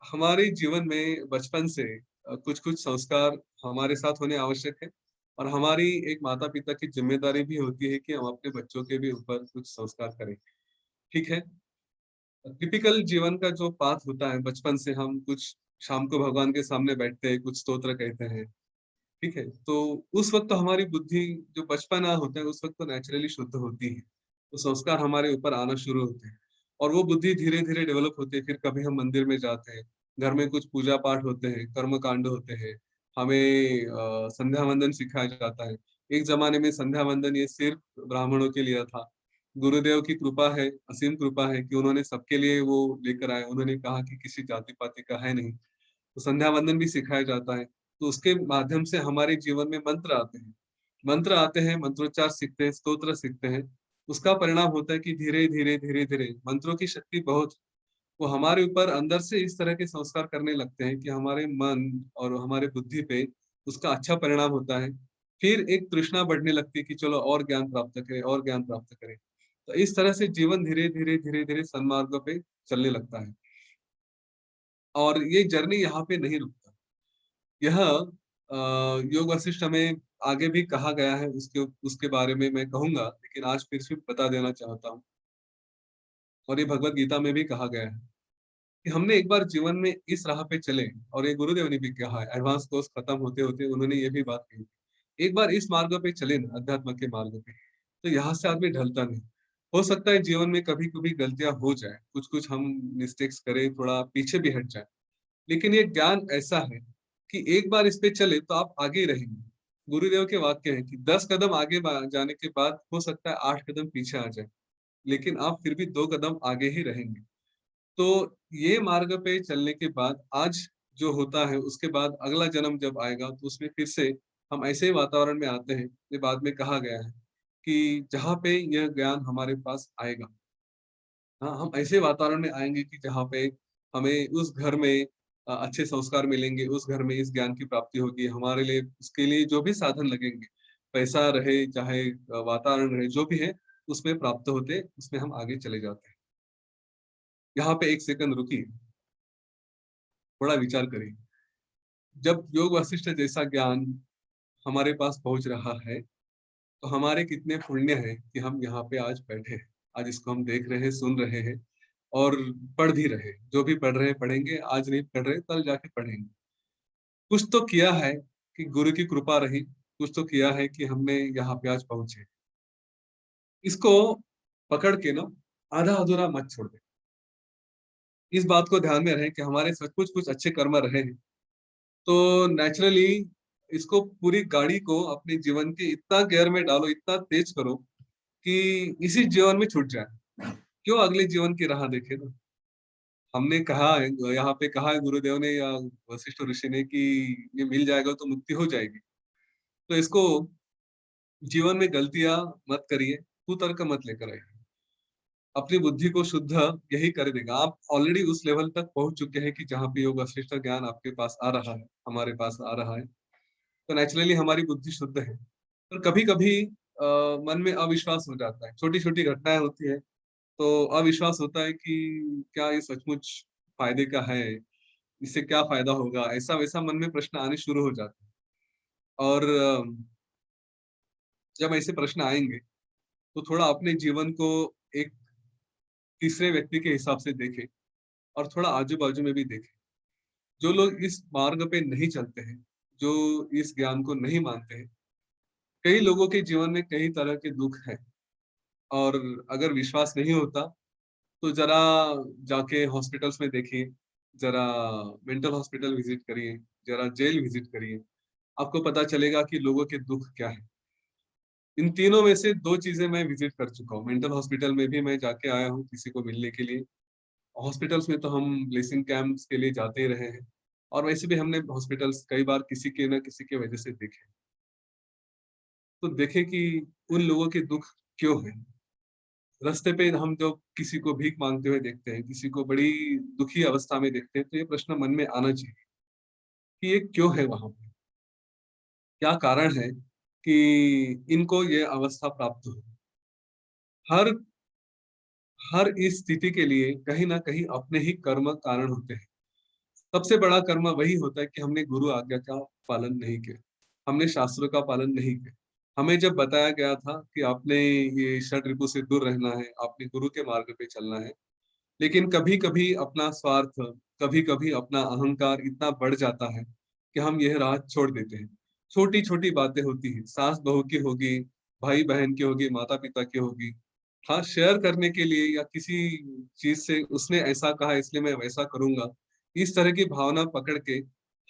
Speaker 2: हमारे जीवन में बचपन से कुछ कुछ संस्कार हमारे साथ होने आवश्यक है, और हमारी एक माता पिता की जिम्मेदारी भी होती है कि हम अपने बच्चों के भी ऊपर कुछ संस्कार करें। ठीक है। टिपिकल जीवन का जो पाथ होता है, बचपन से हम कुछ शाम को भगवान के सामने बैठते हैं, कुछ स्तोत्र कहते हैं। ठीक है, तो उस वक्त तो हमारी बुद्धि, जो बचपना होता है उस वक्त तो नेचुरली शुद्ध होती है, तो संस्कार हमारे ऊपर आना शुरू होते हैं, और वो बुद्धि धीरे धीरे डेवलप होती है। फिर कभी हम मंदिर में जाते हैं, घर में कुछ पूजा पाठ होते हैं, कर्म कांड होते हैं, हमें संध्या वंदन सिखाया जाता है। एक जमाने में संध्या वंदन ये सिर्फ ब्राह्मणों के लिए था। गुरुदेव की कृपा है, असीम कृपा है कि उन्होंने सबके लिए वो लेकर आए। उन्होंने कहा कि किसी जाति पाति का है नहीं, तो संध्या वंदन भी सिखाया जाता है। तो उसके माध्यम से हमारे जीवन में मंत्र आते हैं, मंत्रोच्चार सीखते हैं, स्तोत्र सीखते हैं। उसका परिणाम होता है कि धीरे धीरे धीरे धीरे मंत्रों की शक्ति बहुत, वो हमारे ऊपर अंदर से इस तरह के संस्कार करने लगते हैं कि हमारे मन और हमारे बुद्धि पे उसका अच्छा परिणाम होता है। फिर एक तृष्णा बढ़ने लगती है कि चलो और ज्ञान प्राप्त करें, और ज्ञान प्राप्त करें। तो इस तरह से जीवन धीरे धीरे धीरे धीरे सन्मार्ग पे चलने लगता है, और ये जर्नी यहाँ पे नहीं रुकता। यह योग वशिष्ठ में आगे भी कहा गया है, उसके उसके बारे में मैं कहूंगा, लेकिन आज फिर से बता देना चाहता हूँ। और ये भगवत गीता में भी कहा गया है कि हमने एक बार जीवन में इस राह पे चले, और ये गुरुदेव ने भी कहा है, एडवांस कोर्स खत्म होते होते उन्होंने ये भी बात कही, एक बार इस मार्ग पे चले ना, अध्यात्म के मार्ग पे, तो यहाँ से आदमी ढलता नहीं। हो सकता है जीवन में कभी कभी गलतियां हो जाए, कुछ कुछ हम मिस्टेक्स करें, थोड़ा पीछे भी हट जाए, लेकिन ये ज्ञान ऐसा है कि एक बार इस पे चले तो आप आगे ही रहेंगे। गुरुदेव के वाक्य है कि 10 कदम आगे जाने के बाद हो सकता है 8 कदम पीछे आ जाए, लेकिन आप फिर भी 2 कदम आगे ही रहेंगे। तो ये मार्ग पे चलने के बाद आज जो होता है, उसके बाद अगला जन्म जब आएगा तो उसमें फिर से हम ऐसे वातावरण में आते हैं, ये बाद में कहा गया है कि जहाँ पे यह ज्ञान हमारे पास आएगा, हाँ, हम ऐसे वातावरण में आएंगे कि जहाँ पे हमें उस घर में अच्छे संस्कार मिलेंगे, उस घर में इस ज्ञान की प्राप्ति होगी। हमारे लिए उसके लिए जो भी साधन लगेंगे, पैसा रहे चाहे वातावरण रहे, जो भी है उसमें प्राप्त होते, उसमें हम आगे चले जाते हैं। यहाँ पे एक सेकंड रुकिए, थोड़ा विचार करिए। जब योग वशिष्ठ जैसा ज्ञान हमारे पास पहुंच रहा है, तो हमारे कितने पुण्य है कि हम यहाँ पे आज बैठे हैं, आज इसको हम देख रहे हैं, सुन रहे हैं, और पढ़ भी रहे। जो भी पढ़ रहे हैं पढ़ेंगे, आज नहीं पढ़ रहे कल जाके पढ़ेंगे। कुछ तो किया है कि गुरु की कृपा रही, कुछ तो किया है कि हमने यहाँ पे आज पहुंचे। इसको पकड़ के ना आधा अधूरा मत छोड़ दे। इस बात को ध्यान में रहे कि हमारे सचमुच कुछ अच्छे कर्म रहे हैं, तो नेचुरली इसको पूरी गाड़ी को अपने जीवन के इतना गियर में डालो, इतना तेज करो कि इसी जीवन में छूट जाए। क्यों अगले जीवन की राह देखे ना। हमने कहा है, यहाँ पे कहा है गुरुदेव ने या वशिष्ठ ऋषि ने कि ये मिल जाएगा तो मुक्ति हो जाएगी। तो इसको जीवन में गलतियाँ मत करिए, कुतर्क मत लेकर आइए। अपनी बुद्धि को शुद्ध यही कर देगा। आप ऑलरेडी उस लेवल तक पहुंच चुके हैं कि जहाँ पे योग वशिष्ठ ज्ञान आपके पास आ रहा है, हमारे पास आ रहा है, तो नेचुरली हमारी बुद्धि शुद्ध है। पर कभी-कभी मन में अविश्वास हो जाता है, छोटी-छोटी घटनाएं होती है, तो अविश्वास होता है कि क्या ये सचमुच फायदे का है, इससे क्या फायदा होगा, ऐसा वैसा मन में प्रश्न आने शुरू हो जाते हैं। और जब ऐसे प्रश्न आएंगे तो थोड़ा अपने जीवन को एक तीसरे व्यक्ति के हिसाब से देखें और थोड़ा आजू बाजू में भी देखें। जो लोग इस मार्ग पे नहीं चलते हैं, जो इस ज्ञान को नहीं मानते हैं, कई लोगों के जीवन में कई तरह के दुख हैं। और अगर विश्वास नहीं होता तो जरा जाके हॉस्पिटल्स में देखिए, जरा मेंटल हॉस्पिटल विजिट करिए, जरा जेल विजिट करिए, आपको पता चलेगा कि लोगों के दुख क्या है। इन तीनों में से दो चीजें मैं विजिट कर चुका हूँ। मेंटल हॉस्पिटल में भी मैं जाके आया हूँ किसी को मिलने के लिए। हॉस्पिटल्स में तो हम ब्लेसिंग कैंप्स के लिए जाते ही रहे हैं, और वैसे भी हमने हॉस्पिटल्स कई बार किसी के न किसी के वजह से देखे। तो देखे कि उन लोगों के दुख क्यों है। रास्ते पे हम जो किसी को भीख मांगते हुए देखते हैं, किसी को बड़ी दुखी अवस्था में देखते हैं, तो ये प्रश्न मन में आना चाहिए कि ये क्यों है वहां पे, क्या कारण है कि इनको ये अवस्था प्राप्त हो। हर हर इस स्थिति के लिए कहीं ना कहीं अपने ही कर्म कारण होते हैं। सबसे बड़ा कर्म वही होता है कि हमने गुरु आज्ञा का पालन नहीं किया, हमने शास्त्रों का पालन नहीं किया। हमें जब बताया गया था कि आपने ये षड रिपु से दूर रहना है, आपने गुरु के मार्ग पे चलना है, लेकिन कभी कभी अपना स्वार्थ, कभी कभी अपना अहंकार इतना बढ़ जाता है कि हम यह राह छोड़ देते हैं। छोटी छोटी बातें होती है, सास बहू की होगी, भाई बहन की होगी, माता पिता की होगी, हाँ शेयर करने के लिए या किसी चीज से उसने ऐसा कहा इसलिए मैं वैसा करूंगा, इस तरह की भावना पकड़ के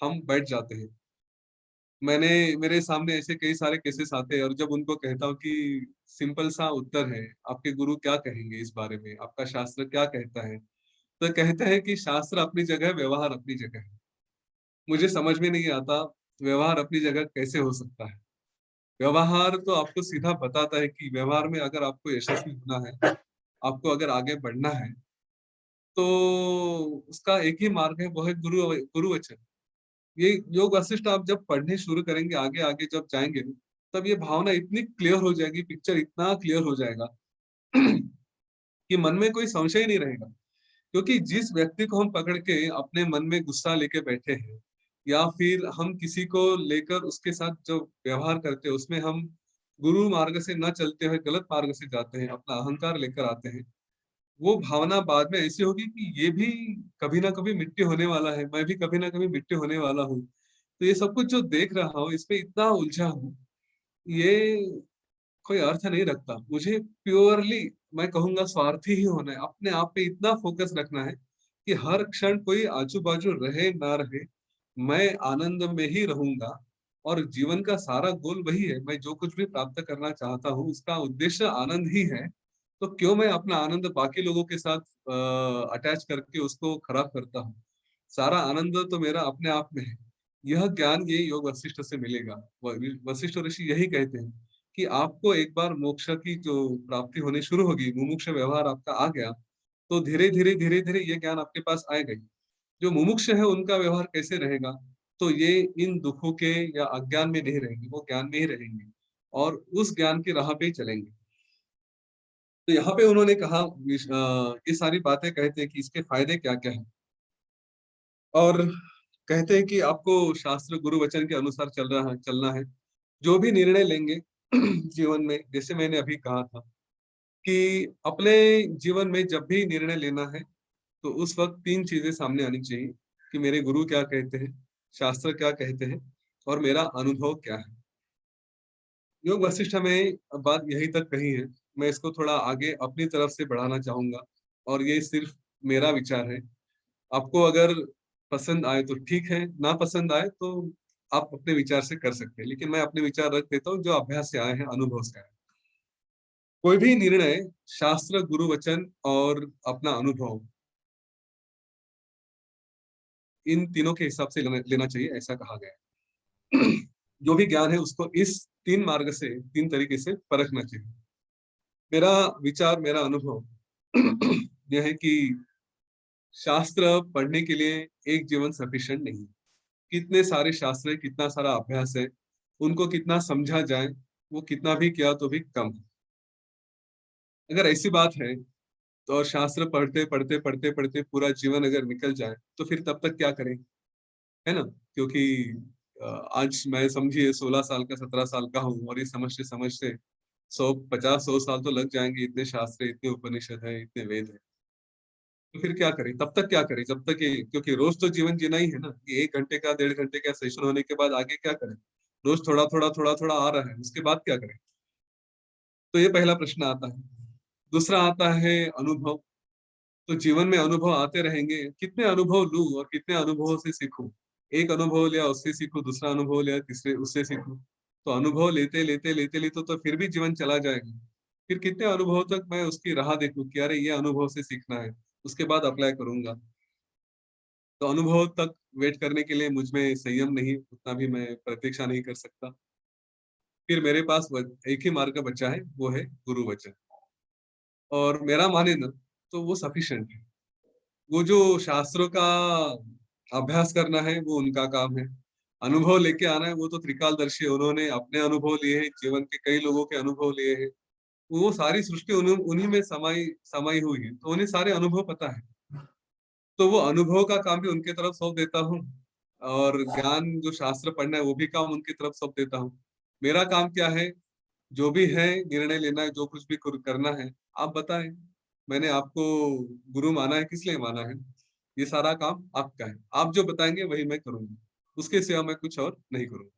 Speaker 2: हम बैठ जाते हैं। मैंने मेरे सामने ऐसे कई सारे केसेस आते हैं, और जब उनको कहता हूँ कि सिंपल सा उत्तर है, आपके गुरु क्या कहेंगे इस बारे में, आपका शास्त्र क्या कहता है, तो कहते हैं कि शास्त्र अपनी जगह है, व्यवहार अपनी जगह है। मुझे समझ में नहीं आता व्यवहार अपनी जगह कैसे हो सकता है। व्यवहार तो आपको सीधा बताता है कि व्यवहार में अगर आपको यशस्वी होना है, आपको अगर आगे बढ़ना है, तो उसका एक ही मार्ग है, वो है गुरु वचन। ये योग वशिष्ठ आप जब पढ़ने शुरू करेंगे, आगे आगे जब जाएंगे, तब ये भावना इतनी क्लियर हो जाएगी, पिक्चर इतना क्लियर हो जाएगा कि मन में कोई संशय ही नहीं रहेगा। क्योंकि जिस व्यक्ति को हम पकड़ के अपने मन में गुस्सा लेके बैठे हैं, या फिर हम किसी को लेकर उसके साथ जो व्यवहार करते हैं उसमें हम गुरु मार्ग से न चलते हुए गलत मार्ग से जाते हैं, अपना अहंकार लेकर आते हैं, वो भावना बाद में ऐसी होगी कि ये भी कभी ना कभी मिट्टी होने वाला है, मैं भी कभी ना कभी मिट्टी होने वाला हूँ। तो ये सब कुछ जो देख रहा हूँ, इसमें इतना उलझा हूँ, ये कोई अर्थ नहीं रखता। मुझे प्योरली मैं कहूंगा स्वार्थी ही होना है, अपने आप पे इतना फोकस रखना है कि हर क्षण कोई आजू बाजू रहे ना रहे, मैं आनंद में ही रहूंगा। और जीवन का सारा गोल वही है, मैं जो कुछ भी प्राप्त करना चाहता हूँ उसका उद्देश्य आनंद ही है। तो क्यों मैं अपना आनंद बाकी लोगों के साथ अटैच करके उसको खराब करता हूँ। सारा आनंद तो मेरा अपने आप में है। यह ज्ञान ये योग वशिष्ठ से मिलेगा। वशिष्ठ ऋषि यही कहते हैं कि आपको एक बार मोक्ष की जो प्राप्ति होनी शुरू होगी, मुमुक्ष व्यवहार आपका आ गया, तो धीरे धीरे ये ज्ञान आपके पास आएगा ही। जो मुमुक्ष है उनका व्यवहार कैसे रहेगा, तो ये इन दुखों के या अज्ञान में नहीं रहेंगे, वो ज्ञान में ही रहेंगे और उस ज्ञान की राह पे ही चलेंगे। तो यहाँ पे उन्होंने कहा ये सारी बातें कहते हैं कि इसके फायदे क्या क्या है, और कहते हैं कि आपको शास्त्र गुरु वचन के अनुसार चलना है। जो भी निर्णय लेंगे जीवन में, जैसे मैंने अभी कहा था कि अपने जीवन में जब भी निर्णय लेना है, तो उस वक्त तीन चीजें सामने आनी चाहिए कि मेरे गुरु क्या कहते हैं, शास्त्र क्या कहते हैं, और मेरा अनुभव क्या है। योग वशिष्ठ में बात यही तक कही है। मैं इसको थोड़ा आगे अपनी तरफ से बढ़ाना चाहूंगा, और ये सिर्फ मेरा विचार है। आपको अगर पसंद आए तो ठीक है, ना पसंद आए तो आप अपने विचार से कर सकते हैं, लेकिन मैं अपने विचार रख देता हूँ जो अभ्यास से आए हैं, अनुभव से आए हैं। कोई भी निर्णय शास्त्र गुरु वचन और अपना अनुभव, इन तीनों के हिसाब से लेना चाहिए, ऐसा कहा गया है। जो भी ज्ञान है उसको इस 3 मार्ग से, 3 तरीके से परखना चाहिए। मेरा विचार, मेरा अनुभव यह है कि शास्त्र पढ़ने के लिए एक जीवन सफिशिएंट नहीं है। कितने सारे शास्त्र है, कितना सारा अभ्यास है, उनको कितना समझा जाए, वो कितना भी किया तो भी कम है। अगर ऐसी बात है तो, और शास्त्र पढ़ते पढ़ते पढ़ते पढ़ते पूरा जीवन अगर निकल जाए तो फिर तब तक क्या करें, है ना? क्योंकि आज मैं समझिए 16 साल का, 17 साल का हूँ, और ये समझते समझते 100 साल तो लग जाएंगे। इतने शास्त्र, इतने उपनिषद है, इतने वेद है, तो फिर क्या करें? तब तक क्या करें जब तक ये, क्योंकि रोज तो जीवन जीना ही है ना। ये 1 घंटे का, 1.5 घंटे का सेशन होने के बाद आगे क्या करें? रोज थोड़ा थोड़ा थोड़ा थोड़ा आ रहा है, उसके बाद क्या करें? तो ये पहला प्रश्न आता है। दूसरा आता है अनुभव। तो जीवन में अनुभव आते रहेंगे, कितने अनुभव लूं और कितने अनुभवों से सीखूं? एक अनुभव लिया, उससे सीखूं, दूसरा अनुभव लिया, तीसरे उससे सीखूं। तो अनुभव लेते लेते लेते लेते तो फिर भी जीवन चला जाएगा। फिर कितने अनुभव तक मैं उसकी राह देखूं कि अरे ये अनुभव से सीखना है, उसके बाद अप्लाई करूंगा। तो अनुभव तक वेट करने के लिए मुझ में संयम नहीं, उतना भी मैं प्रतीक्षा नहीं कर सकता। फिर मेरे पास एक ही मार्ग का बच्चा है, वो है गुरु वचन। और मेरा माने ना, तो वो सफिशिएंट है। वो जो शास्त्रों का अभ्यास करना है वो उनका काम है, अनुभव लेके आना है वो तो त्रिकालदर्शी है। उन्होंने अपने अनुभव लिए हैं, जीवन के कई लोगों के अनुभव लिए हैं। वो सारी सृष्टि उन्हीं में समाई समाई हुई है, तो उन्हें सारे अनुभव पता है। तो वो अनुभव का काम भी उनके तरफ सौंप देता हूँ, और ज्ञान जो शास्त्र पढ़ना है वो भी काम उनकी तरफ सौंप देता हूँ। मेरा काम क्या है? जो भी है, निर्णय लेना है, जो कुछ भी करना है, आप बताएं। मैंने आपको गुरु माना है, किस लिए माना है? ये सारा काम आपका है, आप जो बताएंगे वही मैं करूंगा, उसके सिवा मैं कुछ और नहीं करूंगा।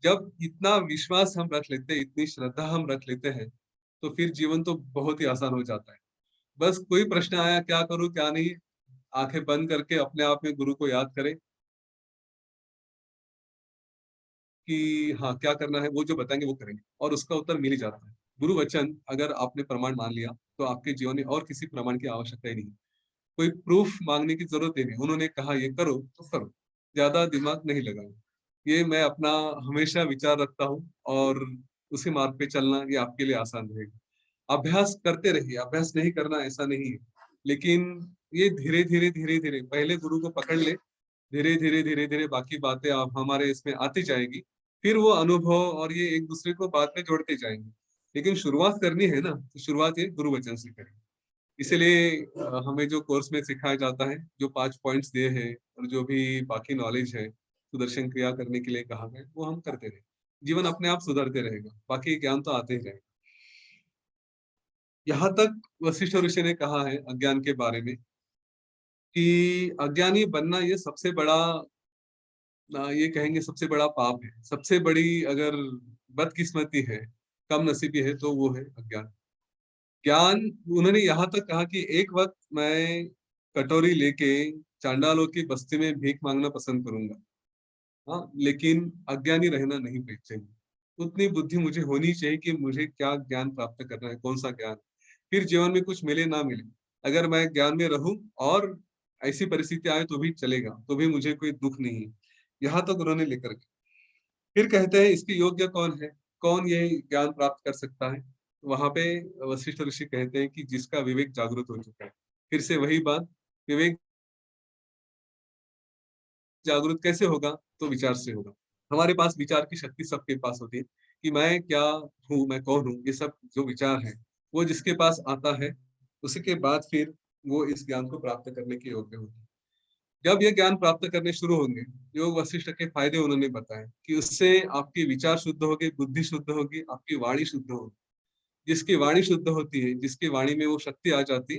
Speaker 2: जब इतना विश्वास हम रख लेते हैं, इतनी श्रद्धा हम रख लेते हैं, तो फिर जीवन तो बहुत ही आसान हो जाता है। बस कोई प्रश्न आया, क्या करूं क्या नहीं, आंखें बंद करके अपने आप में गुरु को याद करें कि हाँ क्या करना है, वो जो बताएंगे वो करेंगे, और उसका उत्तर मिल ही जाता है। गुरु वचन अगर आपने प्रमाण मान लिया, तो आपके जीवन में और किसी प्रमाण की आवश्यकता ही नहीं, कोई प्रूफ मांगने की जरूरत ही नहीं। उन्होंने कहा ये करो तो करो, ज्यादा दिमाग नहीं लगाओ। ये मैं अपना हमेशा विचार रखता हूँ, और उसी मार्ग पे चलना ये आपके लिए आसान रहेगा। अभ्यास करते रहिए, अभ्यास नहीं करना ऐसा नहीं है, लेकिन ये धीरे धीरे धीरे धीरे पहले गुरु को पकड़ ले, धीरे धीरे धीरे धीरे बाकी बातें आप हमारे इसमें आती जाएगी। फिर वो अनुभव और ये एक दूसरे को बाद में जोड़ते जाएंगे। लेकिन शुरुआत करनी है ना, तो शुरुआत ये गुरु वचन से करें। इसलिए हमें जो कोर्स में सिखाया जाता है, जो 5 पॉइंट्स दिए हैं, और जो भी बाकी नॉलेज है सुदर्शन क्रिया करने के लिए कहा गया, वो हम करते रहे, जीवन अपने आप सुधरते रहेगा, बाकी ज्ञान तो आते ही रहेगा। यहाँ तक वशिष्ठ ऋषि ने कहा है अज्ञान के बारे में कि अज्ञानी बनना ये सबसे बड़ा, ये कहेंगे सबसे बड़ा पाप है, सबसे बड़ी अगर बदकिस्मती है, कम नसीबी है, तो वो है अज्ञान। ज्ञान, उन्होंने यहाँ तक कहा कि एक वक्त मैं कटोरी लेके चांडालों की बस्ती में भीख मांगना पसंद करूंगा, हाँ, लेकिन अज्ञानी रहना नहीं चाहिए। उतनी बुद्धि मुझे होनी चाहिए कि मुझे क्या ज्ञान प्राप्त करना है, कौन सा ज्ञान, फिर जीवन में कुछ मिले ना मिले, अगर मैं ज्ञान में रहूं और ऐसी परिस्थिति आए तो भी चलेगा, तो भी मुझे कोई दुख नहीं है। यहाँ तक उन्होंने लेकर के फिर कहते हैं इसके योग्य कौन है, कौन ये ज्ञान प्राप्त कर सकता है? वहां पे वशिष्ठ ऋषि कहते हैं कि जिसका विवेक जागृत हो चुका है। फिर से वही बात, विवेक जागृत कैसे होगा? तो विचार से होगा। हमारे पास विचार की शक्ति सबके पास होती है कि मैं क्या हूँ, मैं कौन हूँ, ये सब जो विचार है वो जिसके पास आता है, उसके बाद फिर वो इस ज्ञान को प्राप्त करने के योग्य होता है। जब ये ज्ञान प्राप्त करने शुरू होंगे, योग वशिष्ठ के फायदे उन्होंने बताए कि उससे आपकी विचार शुद्ध होगी, बुद्धि शुद्ध होगी, आपकी वाणी शुद्ध होगी। जिसकी वाणी शुद्ध होती है, जिसकी वाणी में वो शक्ति आ जाती,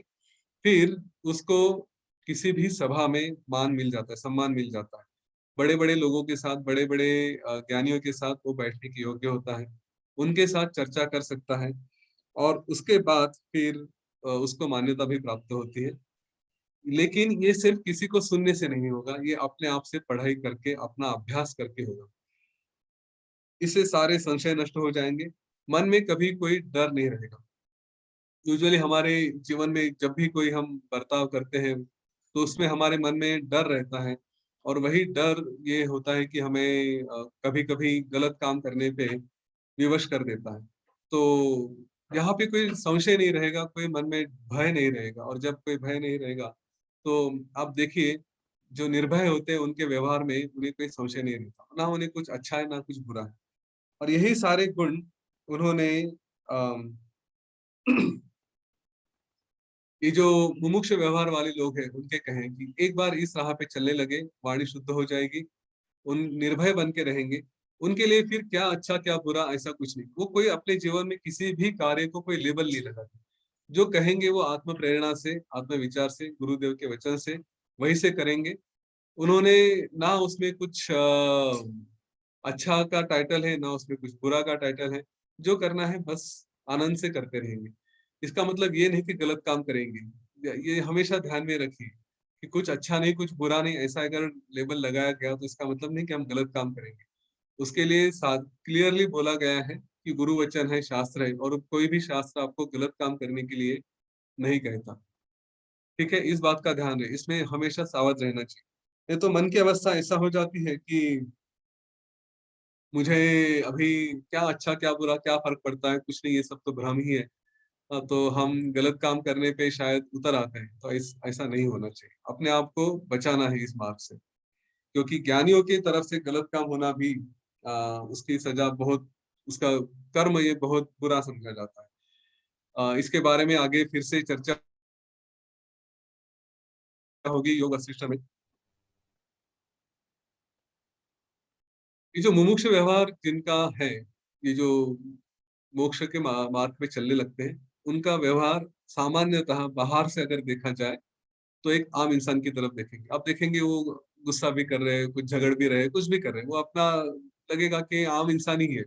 Speaker 2: फिर उसको किसी भी सभा में मान मिल जाता है, सम्मान मिल जाता है। बड़े बड़े लोगों के साथ, बड़े बड़े ज्ञानियों के साथ वो बैठने के योग्य होता है, उनके साथ चर्चा कर सकता है, और उसके बाद फिर उसको मान्यता भी प्राप्त होती है। लेकिन ये सिर्फ किसी को सुनने से नहीं होगा, ये अपने आप से पढ़ाई करके, अपना अभ्यास करके होगा। इससे सारे संशय नष्ट हो जाएंगे, मन में कभी कोई डर नहीं रहेगा। यूजुअली हमारे जीवन में जब भी कोई हम बर्ताव करते हैं, तो उसमें हमारे मन में डर रहता है, और वही डर ये होता है कि हमें कभी कभी गलत काम करने पे विवश कर देता है। तो यहाँ पे कोई संशय नहीं रहेगा, कोई मन में भय नहीं रहेगा, और जब कोई भय नहीं रहेगा तो आप देखिए जो निर्भय होते हैं उनके व्यवहार में उन्हें कोई संशय नहीं रहता, ना उन्हें कुछ अच्छा है ना कुछ बुरा है। और यही सारे गुण उन्होंने अम, ये जो मुमुक्ष व्यवहार वाले लोग हैं उनके कहें कि एक बार इस राह पे चलने लगे, वाणी शुद्ध हो जाएगी, उन निर्भय बन के रहेंगे, उनके लिए फिर क्या अच्छा क्या बुरा ऐसा कुछ नहीं। वो कोई अपने जीवन में किसी भी कार्य को कोई लेबल नहीं लगाते, जो कहेंगे वो आत्म प्रेरणा से, आत्म विचार से, गुरुदेव के वचन से वही से करेंगे। उन्होंने ना उसमें कुछ अच्छा का टाइटल है ना उसमें कुछ बुरा का टाइटल है, जो करना है बस आनंद से करते रहेंगे। इसका मतलब ये नहीं कि गलत काम करेंगे, ये हमेशा ध्यान में रखिए कि कुछ अच्छा नहीं कुछ बुरा नहीं ऐसा अगर लेबल लगाया गया तो इसका मतलब नहीं कि हम गलत काम करेंगे। उसके लिए क्लियरली बोला गया है कि गुरु वचन है, शास्त्र है, और कोई भी शास्त्र आपको गलत काम करने के लिए नहीं कहता। ठीक है, इस बात का ध्यान है, इसमें हमेशा सावध रहना चाहिए। नहीं तो मन की अवस्था ऐसा हो जाती है कि मुझे अभी क्या अच्छा क्या बुरा क्या फर्क पड़ता है, कुछ नहीं, ये सब तो भ्रम ही है। तो हम गलत काम करने पे शायद उतर आते हैं, तो ऐसा नहीं होना चाहिए। अपने आप को बचाना है इस मार्ग से, क्योंकि ज्ञानियों की तरफ से गलत काम होना भी उसकी सजा बहुत, उसका कर्म ये बहुत बुरा समझा जाता है। इसके बारे में आगे फिर से चर्चा होगी योग वशिष्ठ में। ये जो मुमुक्ष व्यवहार जिनका है, ये जो मोक्ष के मार्ग पे चलने लगते हैं, उनका व्यवहार सामान्यतः बाहर से अगर देखा जाए तो एक आम इंसान की तरफ देखेंगे। आप देखेंगे वो गुस्सा भी कर रहे हैं, कुछ झगड़ भी रहे हैं, कुछ भी कर रहे हैं, वो अपना लगेगा कि आम इंसान ही है।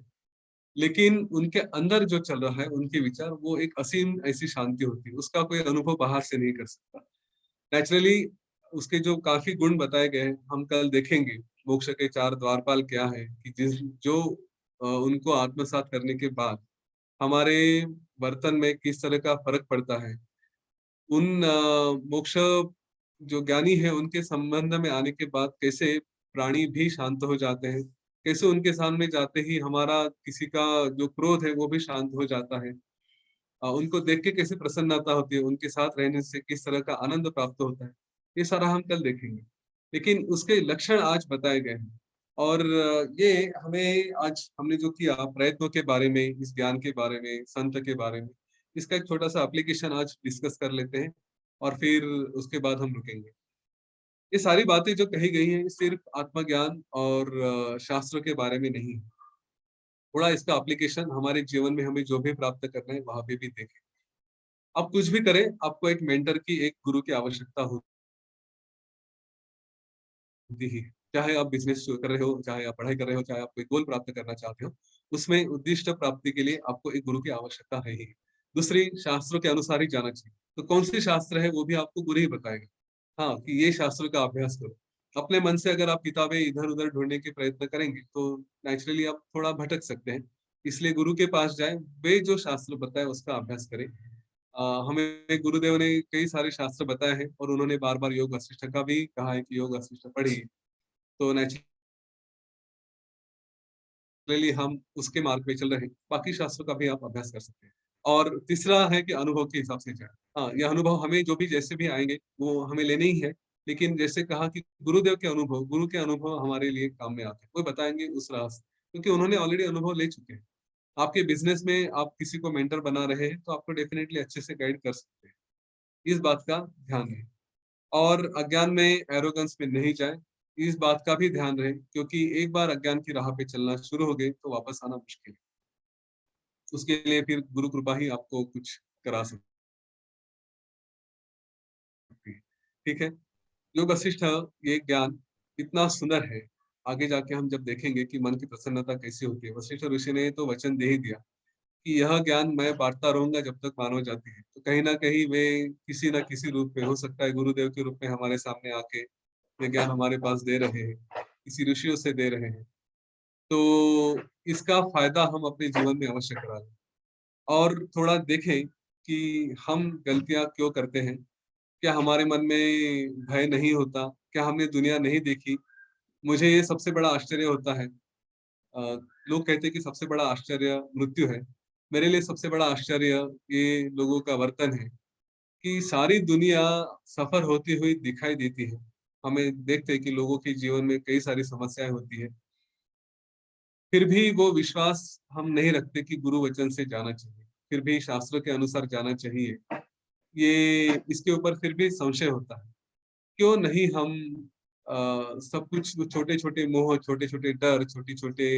Speaker 2: लेकिन उनके अंदर जो चल रहा है, उनके विचार, वो एक असीम ऐसी शांति होती है, उसका कोई अनुभव बाहर से नहीं कर सकता। नेचुरली उसके जो काफी गुण बताए गए हैं हम कल देखेंगे। मोक्ष के चार द्वारपाल क्या है कि जिस जो उनको आत्मसात करने के बाद हमारे वर्तन में किस तरह का फर्क पड़ता है। उन मोक्ष जो ज्ञानी है उनके संबंध में आने के बाद कैसे प्राणी भी शांत हो जाते हैं, कैसे उनके सामने जाते ही हमारा किसी का जो क्रोध है वो भी शांत हो जाता है। उनको देख के कैसे प्रसन्नता होती है, उनके साथ रहने से किस तरह का आनंद प्राप्त होता है, ये सारा हम कल देखेंगे। लेकिन उसके लक्षण आज बताए गए हैं, और ये हमें आज हमने जो किया प्रयत्नों के बारे में, इस ज्ञान के बारे में, संत के बारे में, इसका एक छोटा सा एप्लीकेशन आज डिस्कस कर लेते हैं, और फिर उसके बाद हम रुकेंगे। ये सारी बातें जो कही गई हैं सिर्फ आत्मज्ञान और शास्त्र के बारे में नहीं है। थोड़ा इसका एप्लीकेशन हमारे जीवन में हमें जो भी प्राप्त करना है वहां पे भी देखें। आप कुछ भी करें, आपको एक मेंटर की, एक गुरु की आवश्यकता होती ही है। चाहे आप बिजनेस कर रहे हो, चाहे आप पढ़ाई कर रहे हो, चाहे आप कोई गोल प्राप्त करना चाहते हो, उसमें उद्दिष्ट प्राप्ति के लिए आपको एक गुरु की आवश्यकता है ही। दूसरी, शास्त्रों के अनुसार ही जाना चाहिए। तो कौन सी शास्त्र है वो भी आपको गुरु ही बताएगा, हाँ, कि ये शास्त्र का अभ्यास करो। अपने मन से अगर आप किताबें इधर उधर ढूंढने के प्रयत्न करेंगे तो नेचुरली आप थोड़ा भटक सकते हैं। इसलिए गुरु के पास जाएं, वे जो शास्त्र बताए उसका अभ्यास करें। हमें गुरुदेव ने कई सारे शास्त्र बताए हैं, और उन्होंने बार बार योग वशिष्ठ का भी कहा है कि योग वशिष्ठ पढ़िए। तो नेचुरली हम उसके मार्ग पे चल रहे हैं, बाकी शास्त्रों का भी आप अभ्यास कर सकते हैं। और तीसरा है कि अनुभव के हिसाब से जाए। हाँ, ये अनुभव हमें जो भी जैसे भी आएंगे वो हमें लेने ही है। लेकिन जैसे कहा कि गुरुदेव के अनुभव, गुरु के अनुभव हमारे लिए काम में आते हैं, वो बताएंगे उस रास्ते, क्योंकि उन्होंने ऑलरेडी अनुभव ले चुके हैं। आपके बिजनेस में आप किसी को मेंटर बना रहे हैं तो आपको डेफिनेटली अच्छे से गाइड कर सकते हैं, इस बात का ध्यान है। और अज्ञान में, एरोगेंस में नहीं जाए, इस बात का भी ध्यान रहे, क्योंकि एक बार अज्ञान की राह पे चलना शुरू हो गए तो वापस आना मुश्किल है। उसके लिए फिर गुरु कृपा ही आपको कुछ करा सकती है। ठीक है, योग वशिष्ठ, ये ज्ञान इतना सुंदर है। आगे जाके हम जब देखेंगे कि मन की प्रसन्नता कैसी होती है, वशिष्ठ ऋषि ने तो वचन दे ही दिया कि यह ज्ञान मैं बांटता रहूंगा जब तक मानव जाति है। तो कहीं ना कहीं वे किसी ना किसी रूप में, हो सकता है गुरुदेव के रूप में हमारे सामने आके ये ज्ञान हमारे पास दे रहे हैं, किसी ऋषियों से दे रहे हैं। तो इसका फायदा हम अपने जीवन में अवश्य करा लें, और थोड़ा देखें कि हम गलतियां क्यों करते हैं। क्या हमारे मन में भय नहीं होता, क्या हमने दुनिया नहीं देखी मुझे ये सबसे बड़ा आश्चर्य होता है। लोग कहते हैं कि सबसे बड़ा आश्चर्य मृत्यु है। मेरे लिए सबसे बड़ा आश्चर्य ये लोगों का वर्तन है कि सारी दुनिया सफर होती हुई दिखाई देती है। हमें देखते हैं कि लोगों के जीवन में कई सारी समस्याएं होती है, फिर भी वो विश्वास हम नहीं रखते कि गुरु वचन से जाना चाहिए, फिर भी शास्त्रों के अनुसार जाना चाहिए। ये इसके ऊपर फिर भी संशय होता है। क्यों नहीं हम सब कुछ छोटे छोटे मोह, छोटे छोटे डर, छोटे छोटे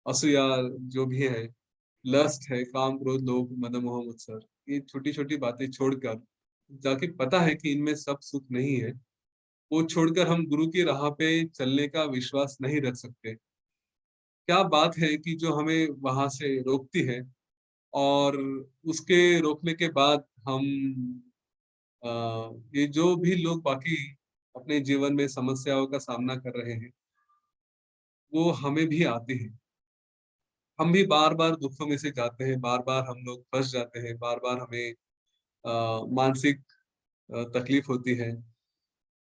Speaker 2: असूया जो भी है, लस्ट है, काम क्रोध लोभ मद मोह मत्सर, ये छोटी छोटी बातें छोड़कर, जाके पता है कि इनमें सब सुख नहीं है, वो छोड़कर हम गुरु की राह पे चलने का विश्वास नहीं रख सकते। क्या बात है कि जो हमें वहां से रोकती है, और उसके रोकने के बाद हम अ, ये जो भी लोग बाकी अपने जीवन में समस्याओं का सामना कर रहे हैं, वो हमें भी आते हैं। हम भी बार बार दुखों में से जाते हैं, बार बार हम लोग फंस जाते हैं, बार बार हमें मानसिक तकलीफ होती है,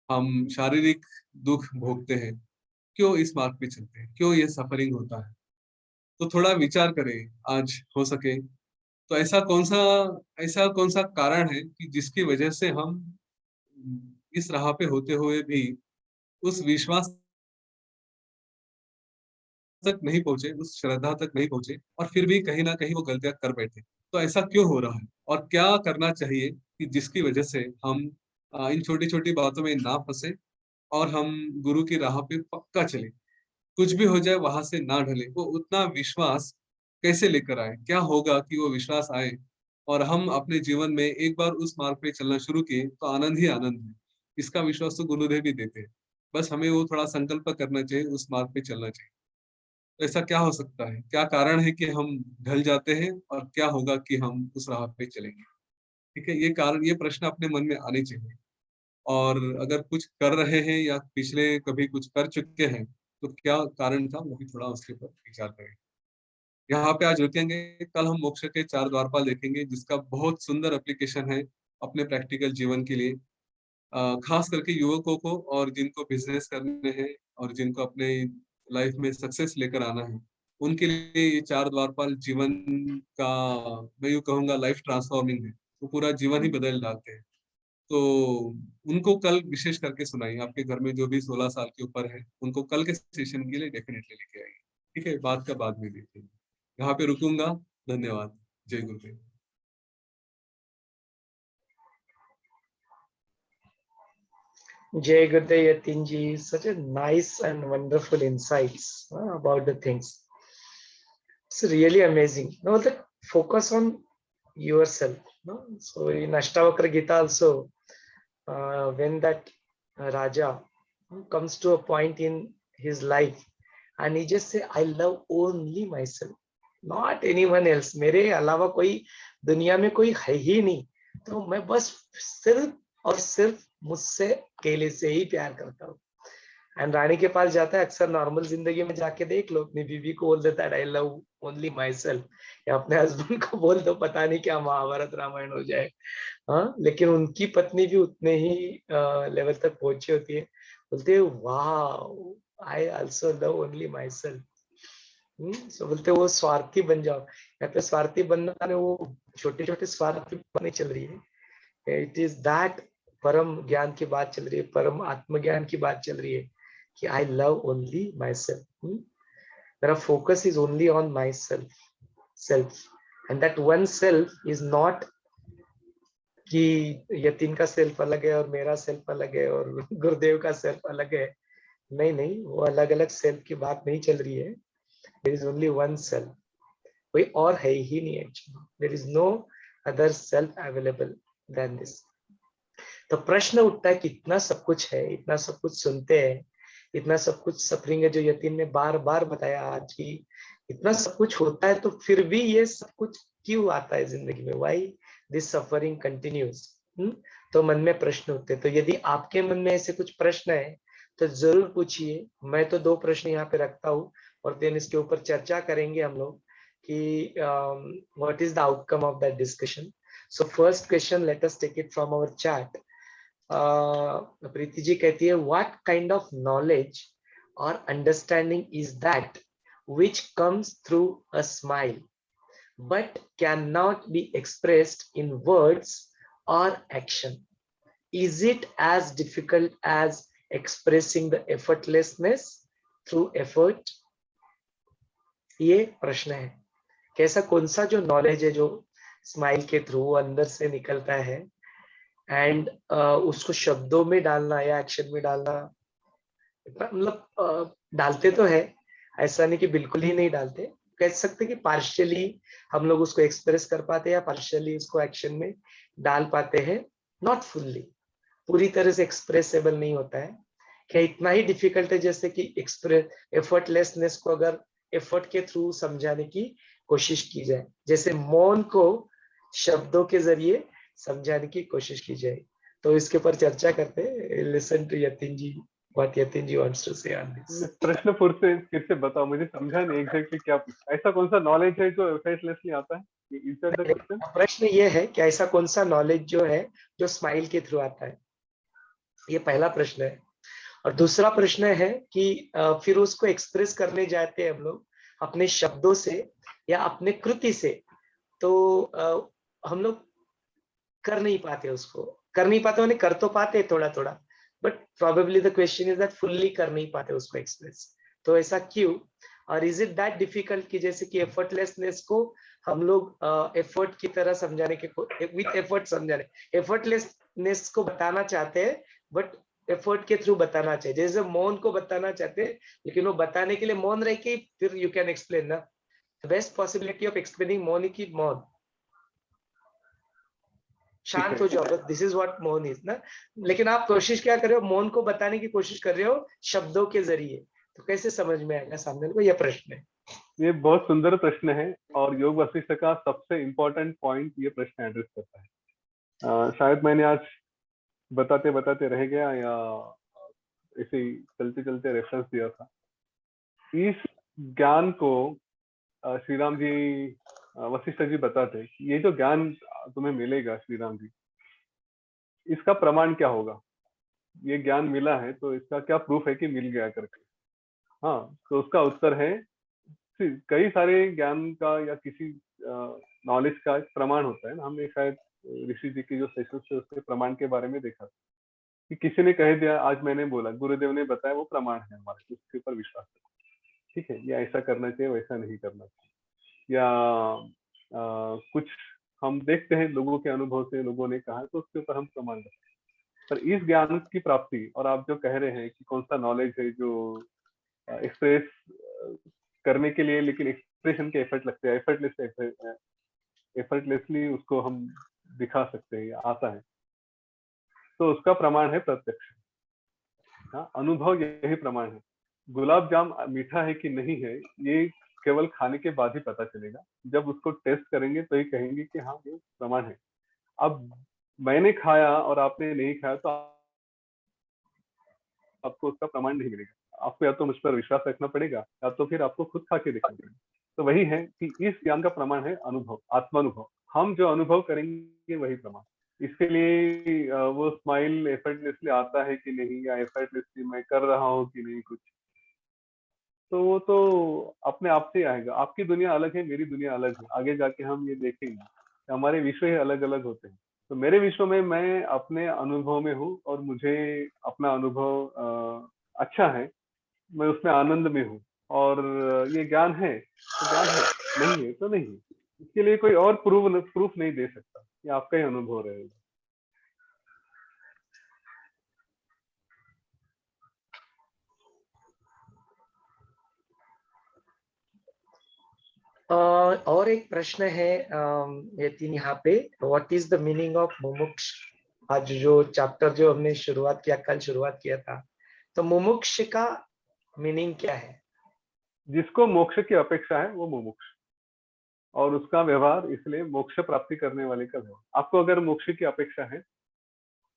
Speaker 2: हम शारीरिक दुख भोगते हैं। क्यों इस मार्ग पे चलते हैं, क्यों ये सफरिंग होता है? तो थोड़ा विचार करें आज हो सके तो। ऐसा कौन सा कारण है कि जिसकी वजह से हम इस राह पे होते हुए भी उस विश्वास तक नहीं पहुंचे, उस श्रद्धा तक नहीं पहुंचे, और फिर भी कहीं ना कहीं वो गलतियां कर बैठे। तो ऐसा क्यों हो रहा है, और क्या करना चाहिए कि जिसकी वजह से हम इन छोटी छोटी बातों में ना फंसे, और हम गुरु की राह पे पक्का चले। कुछ भी हो जाए वहां से ना ढले, वो उतना विश्वास कैसे लेकर आए, क्या होगा कि वो विश्वास आए और हम अपने जीवन में एक बार उस मार्ग पे चलना शुरू किए तो आनंद ही आनंद है। इसका विश्वास तो गुरुदेव भी देते हैं। बस हमें वो थोड़ा संकल्प करना चाहिए, उस मार्ग पे चलना चाहिए। तो ऐसा क्या हो सकता है, क्या कारण है कि हम ढल जाते हैं, और क्या होगा कि हम उस राह पे चलेंगे? ठीक है, ये कारण, ये प्रश्न अपने मन में आने चाहिए। और अगर कुछ कर रहे हैं या पिछले कभी कुछ कर चुके हैं, तो क्या कारण था, वो भी थोड़ा उसके ऊपर विचार करें। यहाँ पे आज रुकेंगे, कल हम मोक्ष के 4 द्वारपाल देखेंगे, जिसका बहुत सुंदर एप्लीकेशन है अपने प्रैक्टिकल जीवन के लिए। खास करके युवकों को, और जिनको बिजनेस करने हैं, और जिनको अपने लाइफ में सक्सेस लेकर आना है, उनके लिए ये 4 द्वारपाल जीवन का, मैं यूँ कहूँगा, लाइफ ट्रांसफॉर्मिंग है। वो पूरा जीवन ही बदल डालते हैं। तो उनको कल विशेष करके सुनाइए, आपके घर में जो भी 16 साल के ऊपर है, उनको कल के सेशन के लिए डेफिनेटली लेके आइए। ठीक है, बात का बाद में देखेंगे। यहाँ पे रुकूंगा। धन्यवाद। जय गुरुदेव।
Speaker 1: Jay Gurudev Yatin ji, such a nice and wonderful insights about the things. It's really amazing. No, the focus on yourself. No? So in Ashtavakra Gita also, when that Raja comes to a point in his life and he just say, I love only myself, not anyone else. मेरे अलावा कोई दुनिया में कोई है ही नहीं, तो मैं बस सिर्फ और सिर्फ मुझसे अकेले से ही प्यार करता हूँ। एंड रानी के पास जाता है, अक्सर नॉर्मल जिंदगी में जाके देख लो, अपनी बीवी को बोल देता है आई लव ओनली माई सेल्फ, या अपने हस्बैंड को बोल दो, पता नहीं क्या महाभारत रामायण हो जाए। हाँ, लेकिन उनकी पत्नी भी उतने ही लेवल तक पहुंची होती है, बोलते हैं वाह I also love only myself. So बोलते वो स्वार्थी बन जाओ। यहाँ पे स्वार्थी बनना ने वो छोटे छोटे स्वार्थ नहीं चल रही है, इट इज दैट परम ज्ञान की बात चल रही है, परम आत्मज्ञान की बात चल रही है कि I love only myself. मेरा focus is only on myself and that one self is not कि यतीन का सेल्फ अलग है और मेरा सेल्फ अलग है और गुरुदेव का सेल्फ अलग है। नहीं नहीं, वो अलग अलग सेल्फ की बात नहीं चल रही है। There is only one self, कोई और है ही नहीं actually. There is no other self available than this. तो प्रश्न उठता है कि इतना सब कुछ है, इतना सब कुछ सुनते हैं, इतना सब कुछ सफरिंग है जो यतीन ने बार बार बताया आज की, इतना सब कुछ होता है तो फिर भी ये सब कुछ क्यों आता है जिंदगी में, व्हाई दिस सफरिंग कंटिन्यूज। तो मन में प्रश्न उठते, तो यदि आपके मन में ऐसे कुछ प्रश्न है तो जरूर पूछिए। मैं तो 2 प्रश्न यहाँ पे रखता हूँ और देन इसके ऊपर चर्चा करेंगे हम लोग कि what is the outcome of that discussion. So first question, let us take it from our chat. Preeti ji कहती है, what kind of knowledge or understanding is that which comes through a smile but cannot be expressed in words or action. Is it as difficult as expressing the effortlessness through effort? ये प्रश्न है कि ऐसा कौन सा जो knowledge है जो स्माइल के थ्रू अंदर से निकलता है एंड उसको शब्दों में डालना या एक्शन में डालना, मतलब डालते तो है, ऐसा नहीं कि बिल्कुल ही नहीं डालते, कह सकते कि पार्शियली हम लोग उसको एक्सप्रेस कर पाते हैं या पार्शियली उसको एक्शन में डाल पाते हैं, नॉट फुल्ली, पूरी तरह से एक्सप्रेसेबल नहीं होता है। क्या इतना ही डिफिकल्ट है जैसे कि एक्सप्रेस एफर्टलेसनेस को अगर एफर्ट के थ्रू समझाने की कोशिश की जाए, जैसे मौन को शब्दों के जरिए समझाने की कोशिश की जाए। तो इसके ऊपर चर्चा करते हैं। Listen to Yatin ji, what Yatin ji wants to say on this.
Speaker 3: प्रश्न फिर से बताओ, मुझे समझा नहीं एग्जैक्टली क्या पूछा। ऐसा कौन सा नॉलेज है जो एफर्टलेसली आता है? Is that the question?
Speaker 1: प्रश्न ये है कि ऐसा कौन सा नॉलेज जो है जो स्माइल के थ्रू आता है, ये पहला प्रश्न है। और दूसरा प्रश्न है कि फिर उसको एक्सप्रेस करने जाते हैं हम लोग अपने शब्दों से या अपने कृति से, तो हम लोग कर नहीं पाते, उसको कर नहीं पाते, उन्हें कर तो पाते थोड़ा थोड़ा, but probably the question is that fully कर नहीं पाते उसको एक्सप्रेस। तो ऐसा क्यों, और इज इट दैट डिफिकल्ट कि जैसे कि एफर्टलेसनेस को हम लोग एफर्ट की तरह समझाने के, विथ एफर्ट समझाने, एफर्टलेसनेस को बताना चाहते हैं बट एफर्ट के थ्रू बताना चाहिए, जैसे मौन को बताना चाहते हैं लेकिन वो बताने के लिए मौन रह के फिर यू कैन एक्सप्लेन ना, बेस्ट पॉसिबिलिटी ऑफ एक्सप्लेनिंग मौन की मौन, शांत हो जाओ, दिस इज व्हाट मौन इज ना। लेकिन आप कोशिश क्या कर रहे हो, मौन को बताने की कोशिश कर रहे हो शब्दों के जरिए, तो कैसे समझ में आएगा सामने को, यह प्रश्न है।
Speaker 3: ये बहुत सुंदर प्रश्न है और योग वशिष्ठ का सबसे इम्पोर्टेंट पॉइंट ये प्रश्न एड्रेस करता है। शायद मैंने आज बताते बताते रह गया या ऐसे ही चलते चलते रेफरेंस दिया था। इस ज्ञान को श्री राम जी, वशिष्ठ जी बताते, ये जो ज्ञान तुम्हें मिलेगा श्री राम जी, इसका प्रमाण क्या होगा? ये ज्ञान मिला है तो इसका क्या प्रूफ है कि मिल गया करके? हाँ, तो उसका उत्तर है कई सारे ज्ञान का या किसी नॉलेज का प्रमाण होता है ना। हमने शायद ऋषि जी की जो सेशन थे उसके प्रमाण के बारे में देखा कि किसी ने कह दिया, आज मैंने बोला, गुरुदेव ने बताया, वो प्रमाण है हमारे, उसके ऊपर विश्वास है, ठीक है, या ऐसा करना चाहिए वैसा नहीं करना चाहिए, या कुछ हम देखते हैं लोगों के अनुभव से, लोगों ने कहा तो उसके ऊपर हम प्रमाण रखते हैं। पर इस ज्ञान की प्राप्ति, और आप जो कह रहे हैं कि कौन सा नॉलेज है जो एक्सप्रेस करने के लिए, लेकिन एक्सप्रेशन के एफर्ट लगते हैं, एफर्टलेसली उसको हम दिखा सकते हैं या आता है, तो उसका प्रमाण है प्रत्यक्ष। हाँ, अनुभव यही प्रमाण है। गुलाब जाम मीठा है कि नहीं है, ये केवल खाने के बाद ही पता चलेगा। जब उसको टेस्ट करेंगे तो ही कहेंगे कि हाँ ये प्रमाण है। अब मैंने खाया और आपने नहीं खाया तो आपको उसका प्रमाण नहीं मिलेगा। आपको या तो मुझ पर विश्वास रखना पड़ेगा या तो फिर आपको खुद खा के देखना पड़ेगा। तो वही है कि इस ज्ञान का प्रमाण है अनुभव, आत्मानुभव। हम जो अनुभव करेंगे वही प्रमाण। इसके लिए वो स्माइल एफर्टलेसली आता है कि नहीं, या एफर्टलेसली मैं कर रहा हूँ कि नहीं कुछ, तो वो तो अपने आप से आएगा। आपकी दुनिया अलग है, मेरी दुनिया अलग है। आगे जाके हम ये देखेंगे हमारे विश्व ही अलग अलग होते हैं। तो मेरे विश्व में मैं अपने अनुभव में हूँ और मुझे अपना अनुभव अच्छा है, मैं उसमें आनंद में हूँ। और ये ज्ञान है तो ज्ञान है, नहीं है तो नहीं है। इसके लिए कोई और प्रूफ नहीं दे सकता, ये आपका ही अनुभव रहेगा।
Speaker 1: और एक प्रश्न है यतीन यहाँ पे, what is the meaning of मुमुक्ष? आज जो चैप्टर जो हमने शुरुआत किया, कल शुरुआत किया था, तो मुमुक्ष का मीनिंग क्या है?
Speaker 3: जिसको मोक्ष की अपेक्षा है वो मुमुक्ष, और उसका व्यवहार इसलिए मोक्ष प्राप्ति करने वाले का व्यवहार। आपको अगर मोक्ष की अपेक्षा है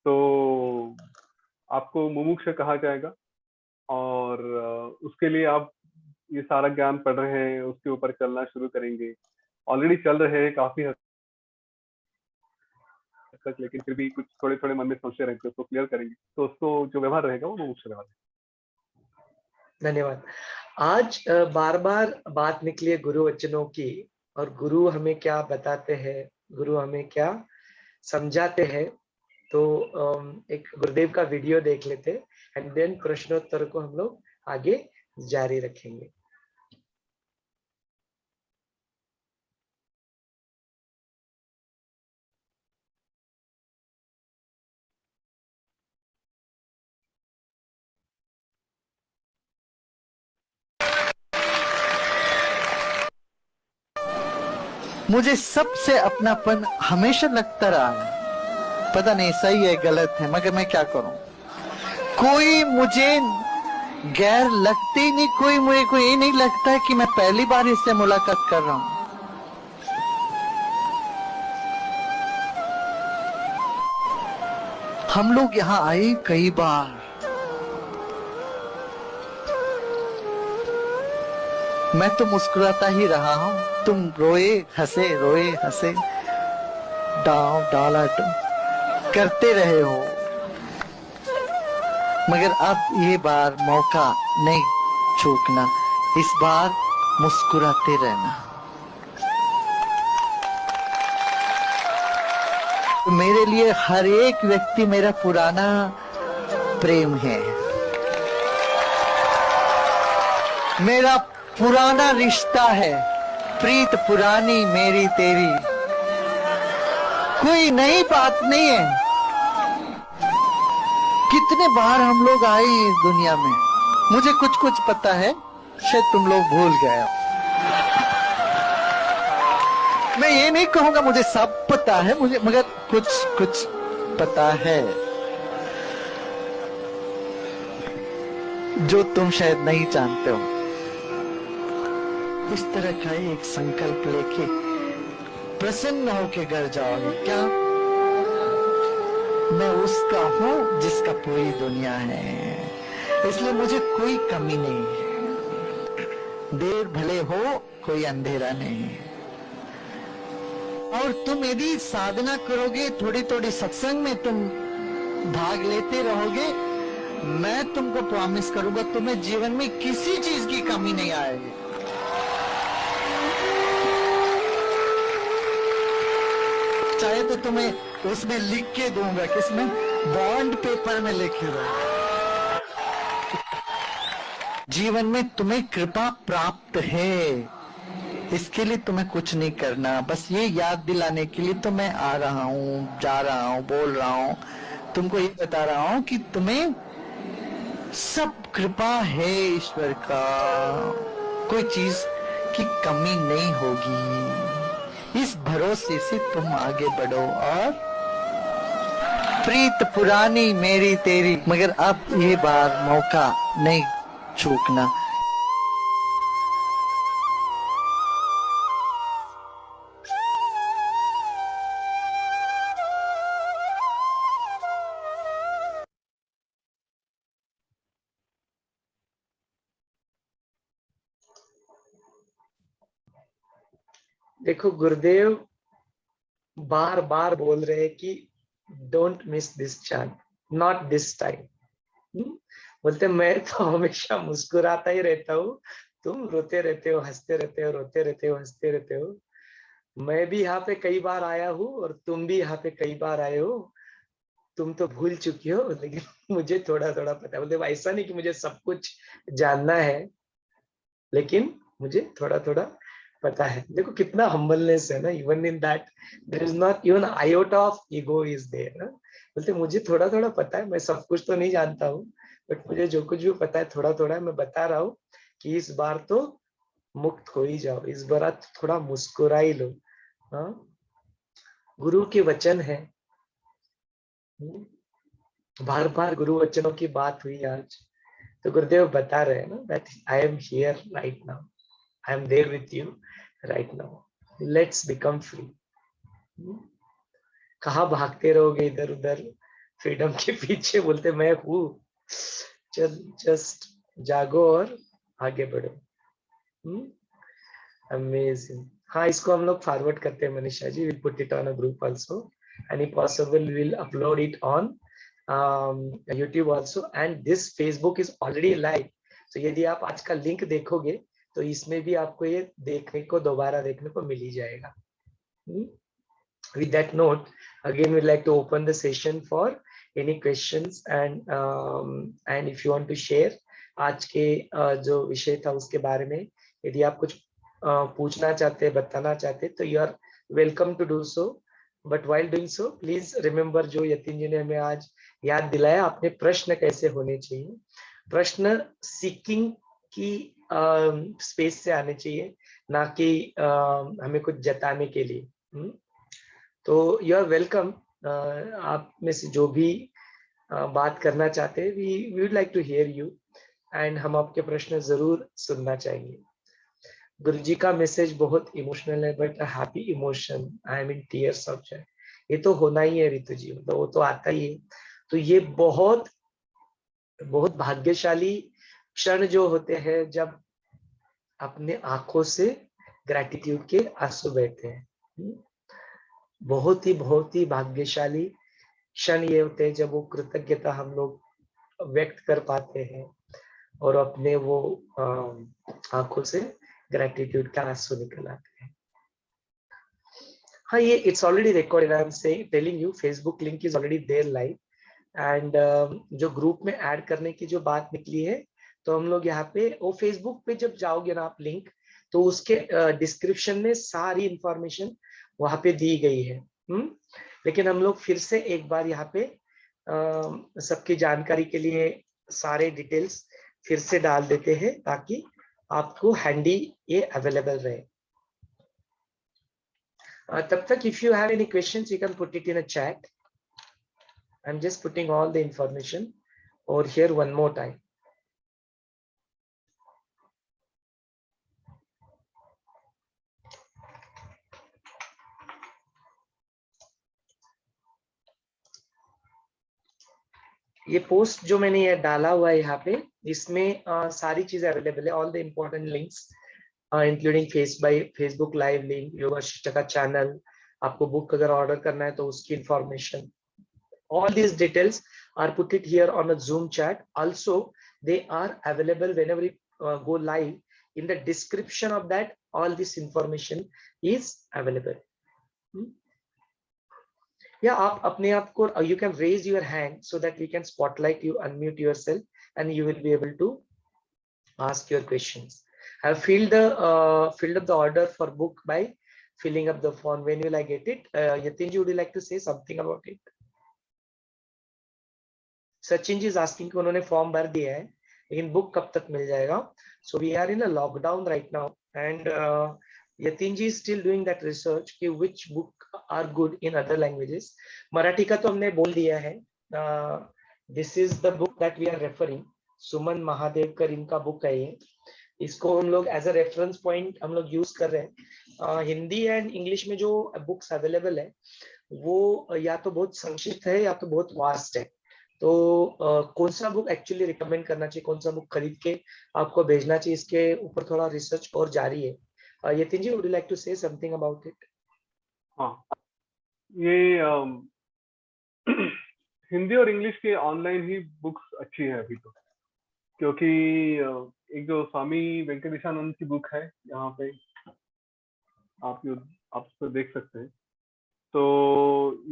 Speaker 3: तो आपको मुमुक्ष कहा जाएगा, और उसके लिए आप ये सारा ज्ञान पढ़ रहे हैं, उसके ऊपर चलना शुरू करेंगे, ऑलरेडी चल रहे हैं काफी हद तक, लेकिन फिर भी कुछ थोड़े थोड़े मन में संशय रहते हैं, उसको क्लियर करेंगे तो उसको जो व्यवहार रहेगा वो मुमुक्ष व्यवहार है।
Speaker 1: धन्यवाद। आज बार बार बात निकली है गुरु वचनों की, और गुरु हमें क्या बताते हैं, गुरु हमें क्या समझाते हैं। तो एक गुरुदेव का वीडियो देख लेते एंड देन प्रश्नोत्तर को हम लोग आगे जारी रखेंगे।
Speaker 4: मुझे सबसे अपनापन हमेशा लगता रहा है, पता नहीं सही है गलत है, मगर मैं क्या करूं। कोई मुझे गैर लगते ही नहीं, कोई मुझे को ये नहीं लगता है कि मैं पहली बार इससे मुलाकात कर रहा हूं। हम लोग यहाँ आए कई बार, मैं तो मुस्कुराता ही रहा हूं, तुम रोए हंसे डाव डाला करते रहे हो, मगर अब ये बार मौका नहीं चूकना, इस बार मुस्कुराते रहना। तो मेरे लिए हर एक व्यक्ति मेरा पुराना प्रेम है, मेरा पुराना रिश्ता है, प्रीत पुरानी मेरी तेरी, कोई नई बात नहीं है। कितने बार हम लोग आए इस दुनिया में, मुझे कुछ कुछ पता है, शायद तुम लोग भूल गए। मैं ये नहीं कहूंगा मुझे सब पता है, मुझे मगर कुछ कुछ पता है जो तुम शायद नहीं जानते हो। इस तरह का एक संकल्प लेके प्रसन्न होके घर जाओगे क्या? मैं उसका हूं जिसका पूरी दुनिया है, इसलिए मुझे कोई कमी नहीं है। देर भले हो कोई अंधेरा नहीं है। और तुम यदि साधना करोगे, थोड़ी थोड़ी सत्संग में तुम भाग लेते रहोगे, मैं तुमको प्रॉमिस करूंगा तुम्हें जीवन में किसी चीज की कमी नहीं आएगी। चाहे तो तुम्हें उसमें लिख के दूंगा, किसमें? बॉन्ड पेपर में लिखे दूंगा। जीवन में तुम्हें कृपा प्राप्त है, इसके लिए तुम्हें कुछ नहीं करना, बस ये याद दिलाने के लिए तो मैं आ रहा हूँ, जा रहा हूँ, बोल रहा हूँ, तुमको ये बता रहा हूँ कि तुम्हें सब कृपा है ईश्वर का, कोई चीज की कमी नहीं होगी। इस भरोसे से तुम आगे बढ़ो और प्रीत पुरानी मेरी तेरी, मगर अब ये बार मौका नहीं चूकना।
Speaker 1: देखो गुरुदेव बार बार बोल रहे हैं कि don't miss this chance, not this time. बोलते मैं तो हमेशा मुस्कुराता ही रहता हूँ, तुम रोते रहते हो, हंसते रहते हो, रोते रहते हो, हंसते रहते हो। मैं भी यहाँ पे कई बार आया हूँ और तुम भी यहाँ पे कई बार आए हो, तुम तो भूल चुकी हो, लेकिन मुझे थोड़ा थोड़ा पता है। बोलते ऐसा नहीं कि मुझे सब कुछ जानना है, लेकिन मुझे थोड़ा थोड़ा पता है। देखो कितना हम्बलनेस है ना, even in that there is not even iota of ego is there. बोलते मुझे थोड़ा थोड़ा पता है, मैं सब कुछ तो नहीं जानता हूँ, बट मुझे जो कुछ भी पता है थोड़ा थोड़ा मैं बता रहा हूँ कि इस बार तो मुक्त हो ही जाओ, इस बार थोड़ा मुस्कुरा ही लो। हाँ, गुरु के वचन है, बार बार गुरु वचनों की बात हुई आज, तो गुरुदेव बता रहे हैं ना that I am here right now, I am there with you right now, let's become free. कहाँ भागते रहोगे इधर उधर फ्रीडम के पीछे? बोलते मैं हूँ, चल जस्ट जागो और आगे बढ़ो। अमेजिंग। हाँ, इसको हम लोग फॉरवर्ड करते हैं Manisha ji, will put it on a group also and if possible will upload it on YouTube also, and this Facebook is already live, तो यदि आप आज का लिंक देखोगे तो इसमें भी आपको ये देखने को दोबारा देखने को मिल ही जाएगा। With that note, again we'd like to open the session for any questions and if you want to share आज के जो विषय था उसके बारे में यदि आप कुछ पूछना चाहते हैं, बताना चाहते हैं तो you are welcome to do so. But while doing so, please remember जो यतीन जी ने हमें आज याद दिलाया, अपने प्रश्न कैसे होने चाहिए। प्रश्न सीकिंग की स्पेस से आने चाहिए, ना कि हमें कुछ जताने के लिए। तो यू आर वेलकम। आप में से जो भी बात करना चाहते हैं, we would like to hear you and हम आपके प्रश्न जरूर सुनना चाहेंगे। गुरुजी का मैसेज बहुत इमोशनल है, but happy emotion, I am in tears of Joy. ये तो होना ही है ऋतु जी, तो वो तो आता ही है। तो ये बहुत बहुत भाग्यशाली क्षण जो होते हैं जब अपने आंखों से ग्रैटिट्यूड के आंसू बहते हैं। बहुत ही भाग्यशाली क्षण ये होते हैं जब वो कृतज्ञता हम लोग व्यक्त कर पाते हैं और अपने वो आंखों से ग्रैटिट्यूड का आंसू निकल आते हैं। हाँ, ये it's already recorded, I am saying telling you, Facebook link is already there live and जो ग्रुप में ऐड करने की जो बात निकली है, तो हम लोग यहाँ पे वो फेसबुक पे जब जाओगे ना आप लिंक, तो उसके डिस्क्रिप्शन में सारी इंफॉर्मेशन वहां पे दी गई है। लेकिन हम लोग फिर से एक बार यहाँ पे सबकी जानकारी के लिए सारे डिटेल्स फिर से डाल देते हैं ताकि आपको हैंडी ये अवेलेबल रहे। तब तक if you have any questions you can put it in a chat. I am just putting all the information और हियर वन मोर टाइम। ये पोस्ट जो मैंने ये डाला हुआ है यहाँ पे, इसमें सारी चीजें अवेलेबल है, all the important links including Facebook live link, योग वशिष्ठ का चैनल, आपको बुक अगर ऑर्डर करना है तो उसकी information, all these details are put it here on a Zoom chat. Also, they are available whenever you go live. In the description of that, all this information is available. Yeah, आप अपने आप को you can raise your hand so that we can spotlight you, unmute yourself, and you will be able to ask your questions. I have filled up the order for book by filling up the form. When will I get it? Yatin ji, would you like to say something about it? Sachin ji is asking कि उन्होंने form भर दिया है लेकिन book कब तक मिल जाएगा। So we are in a lockdown right now and Yatin ji still doing that research कि which book are good in other languages. Marathi का तो हमने बोल दिया है, this is the book that we are referring, Suman Mahadevkar इनका बुक है ये, इसको हम लोग एज अ रेफरेंस पॉइंट हम लोग यूज कर रहे हैं। हिंदी एंड इंग्लिश में जो बुक्स अवेलेबल है वो या तो बहुत संक्षिप्त है या तो बहुत वास्ट है। तो कौन सा बुक एक्चुअली रिकमेंड करना चाहिए, कौन सा बुक खरीद के आपको भेजना चाहिए, इसके ऊपर थोड़ा रिसर्च और जारी है। Yatin ji, would you like to say something about it?
Speaker 3: हाँ, ये हिंदी और इंग्लिश के ऑनलाइन ही बुक्स अच्छी है अभी तो, क्योंकि एक जो स्वामी वेंकटेशानंद की बुक है यहाँ पे आप उसको देख सकते हैं। तो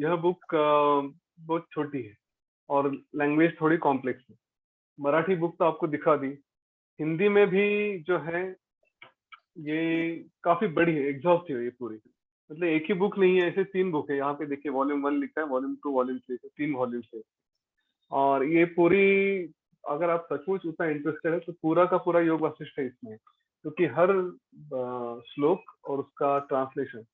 Speaker 3: यह बुक बहुत छोटी है और लैंग्वेज थोड़ी कॉम्प्लेक्स है। मराठी बुक तो आपको दिखा दी, हिंदी में भी जो है ये काफी बड़ी है, एग्जॉस्टिव है ये पूरी, मतलब एक ही बुक नहीं है, ऐसे 3 बुक है। यहाँ पे देखिए वॉल्यूम 1 लिखा है, वॉल्यूम 2, वॉल्यूम 3, 3 वॉल्यूम है। और ये पूरी अगर आप सचमुच उतना इंटरेस्टेड है तो पूरा का पूरा योग वशिष्ठ है इसमें, क्योंकि हर श्लोक और उसका ट्रांसलेशन,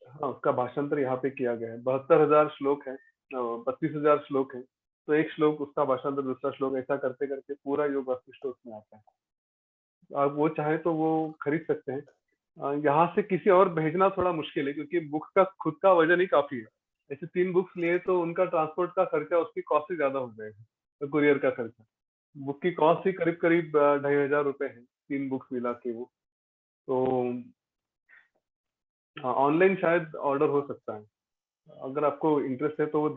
Speaker 3: हाँ उसका भाषांतर यहाँ पे किया गया है। 72,000 श्लोक है, 32,000 श्लोक है, तो एक श्लोक उसका भाषांतर, दूसरा श्लोक, ऐसा करते करके पूरा योग वशिष्ठ उसमें आता है। आप वो चाहे तो वो खरीद सकते हैं। यहाँ से किसी और भेजना थोड़ा मुश्किल है क्योंकि बुक का खुद का वजन ही काफी है। ऐसे 3 बुक्स लिए तो उनका ट्रांसपोर्ट का खर्चा, उसकी कॉस्ट ही ज्यादा हो जाएगा, तो कुरियर का खर्चा। बुक की कॉस्ट ही करीब 2,500 रुपए है 3 बुक्स मिला के वो। तो हाँ, ऑनलाइन शायद ऑर्डर हो सकता है, अगर आपको इंटरेस्ट है तो वो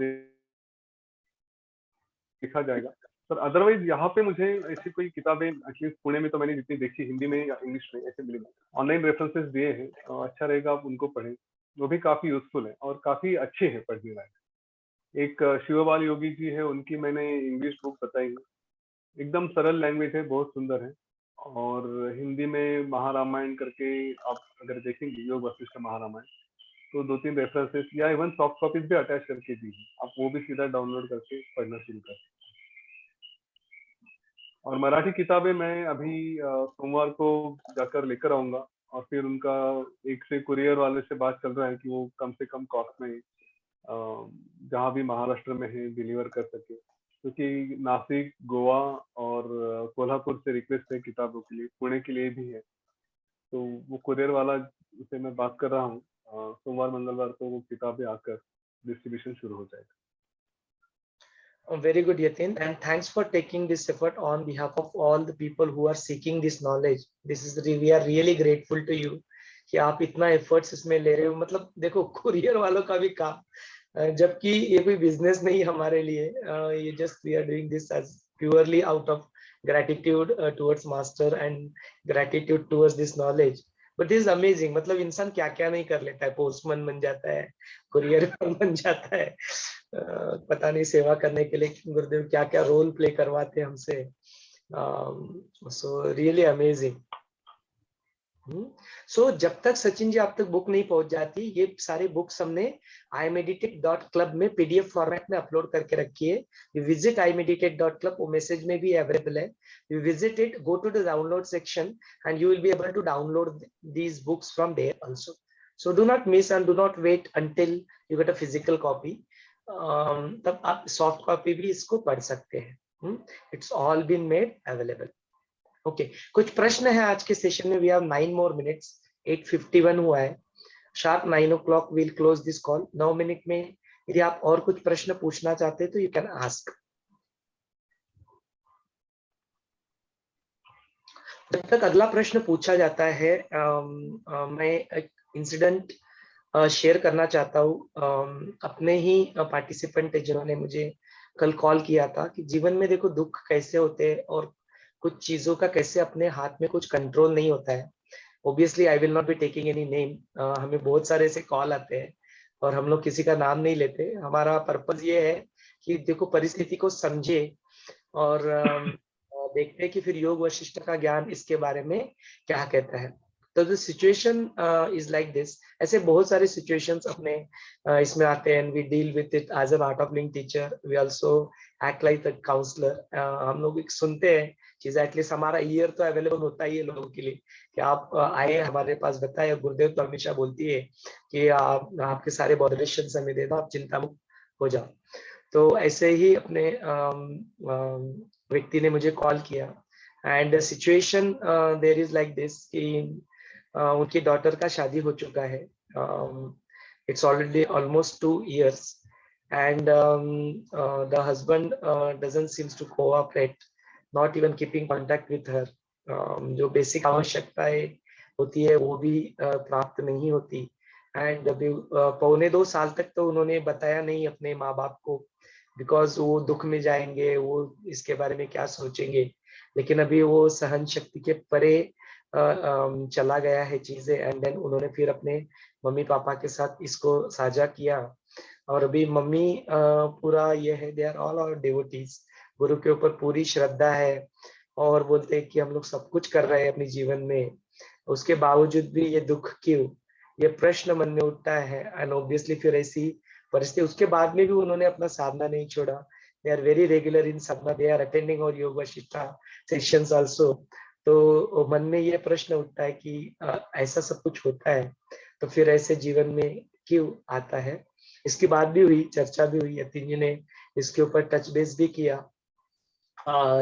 Speaker 3: देखा जाएगा। पर अदरवाइज यहाँ पे मुझे ऐसी कोई किताबें एटलीस्ट पुणे में तो मैंने जितनी देखी, हिंदी में या इंग्लिश में, ऐसे मिली, ऑनलाइन रेफरेंसेस दिए हैं, अच्छा रहेगा आप उनको पढ़ें, वो भी काफी यूजफुल है और काफी अच्छे हैं पढ़ने लायक। एक शिवपाल योगी जी है, उनकी मैंने इंग्लिश बुक बताई है, एकदम सरल लैंग्वेज है, बहुत सुंदर है। और हिंदी में महारामायण करके आप अगर देखेंगे, योग वशिष्ठ महारामायण, तो 2-3 रेफरेंसेस या इवन सॉफ्ट कॉपीज भी अटैच करके दी है, आप वो भी सीधा डाउनलोड करके पढ़ना शुरू कर। और मराठी किताबें मैं अभी सोमवार को जाकर लेकर आऊंगा, और फिर उनका एक से कुरियर वाले से बात चल रहा है कि वो कम से कम कॉस्ट में जहाँ भी महाराष्ट्र में है डिलीवर कर सके, क्योंकि नासिक, गोवा और कोल्हापुर से रिक्वेस्ट है किताबों के लिए, पुणे के लिए भी है, तो वो कुरियर वाला से मैं बात कर रहा हूँ, सोमवार मंगलवार को वो किताबें आकर डिस्ट्रीब्यूशन शुरू हो जाएगा।
Speaker 1: Very good, Yatin, and thanks for taking this effort on behalf of all the people who are seeking this knowledge. We are really grateful to you कि आप इतना efforts इसमें ले रहे हो। मतलब देखो, courier वालों का भी काम, जबकि ये कोई business नहीं हमारे लिए, ये just we are doing this as purely out of gratitude towards master and gratitude towards this knowledge. But this is amazing, मतलब इंसान क्या क्या नहीं कर लेता है, पोस्टमैन बन जाता है, कुरियर बन जाता है, पता नहीं सेवा करने के लिए गुरुदेव क्या क्या रोल प्ले करवाते हैं हमसे। So really amazing. सो जब तक सचिन जी आप तक बुक नहीं पहुंच जाती, ये सारे बुक्स हमने imeditate.club में PDF फॉर्मेट में अपलोड करके रखी है। यू विजिट imeditate.club, वो मैसेज में भी अवेलेबल है। You visit it, go to the download section and you will be able to download these books from there also. So do not miss and do not wait until you get a physical copy, तब आप soft copy भी इसको पढ़ सकते हैं। It's all been made available. Okay, कुछ प्रश्न है आज के सेशन में। वी हैव 9 more minutes, 8:51 हुआ है, sharp 9 o'clock we'll close this call. 9 minute में यदि आप और कुछ प्रश्न पूछना चाहते हैं तो यू कैन आस्क। जब तक अगला प्रश्न पूछा जाता है, मैं एक इंसिडेंट शेयर करना चाहता हूँ। अपने ही पार्टिसिपेंट है जिन्होंने मुझे कल कॉल किया था कि जीवन में देखो दुख कैसे होते हैं और कुछ चीजों का कैसे अपने हाथ में कुछ कंट्रोल नहीं होता है। Obviously I will not be taking any name, हमें बहुत सारे ऐसे कॉल आते हैं और हम लोग किसी का नाम नहीं लेते। हमारा पर्पस ये है कि देखो परिस्थिति को समझे और देखते हैं कि फिर योग वशिष्ठ का ज्ञान इसके बारे में क्या कहता है। तो the situation is like this. ऐसे बहुत सारे सिचुएशंस अपने इसमें आते हैं, we deal with it as an Art of Living teacher, we also act like a counsellor. हम लोग सुनते हैं चीजें, एटलीस्ट हमारा ईयर तो अवेलेबल होता ही है लोगों के लिए कि आप आए हमारे पास बताए। गुरुदेव तो हमेशा बोलती है कि आपके सारे बॉडरेशन हमें दे दो, आप चिंता मुक्त हो जाओ। तो ऐसे ही अपने व्यक्ति ने मुझे कॉल किया and situation there is like this कि उनकी डॉटर का शादी हो चुका है। It's already almost 2 years and the husband doesn't seems to cooperate, not even keeping contact with her. जो बेसिक आवश्यकताएं होती है वो भी प्राप्त नहीं होती। एंड पौने 2 साल तक तो उन्होंने बताया नहीं अपने माँ बाप को, बिकॉज वो दुख में जाएंगे, वो इसके बारे में क्या सोचेंगे। लेकिन अभी वो सहन शक्ति के परे चला गया है चीजें, एंड देन उन्होंने फिर अपने मम्मी पापा के साथ इसको साझा किया। और अभी मम्मी पूरा ये है, they are all our devotees, गुरु के ऊपर पूरी श्रद्धा है और बोलते हैं कि हम लोग सब कुछ कर रहे हैं अपने जीवन में, उसके बावजूद भी ये दुख क्यों, ये प्रश्न मन में उठता है। एंड ऑब्वियसली फिर ऐसी परिस्थिति, उसके बाद में भी उन्होंने अपना साधना नहीं छोड़ा। They are very regular in sadhana, they are attending और योग वशिष्ठा सेशंस आल्सो। तो मन में ये प्रश्न उठता है कि ऐसा सब कुछ होता है तो फिर ऐसे जीवन में क्यों आता है। इसकी बात भी हुई, चर्चा भी हुई, यतीन जी ने इसके ऊपर टच बेस भी किया।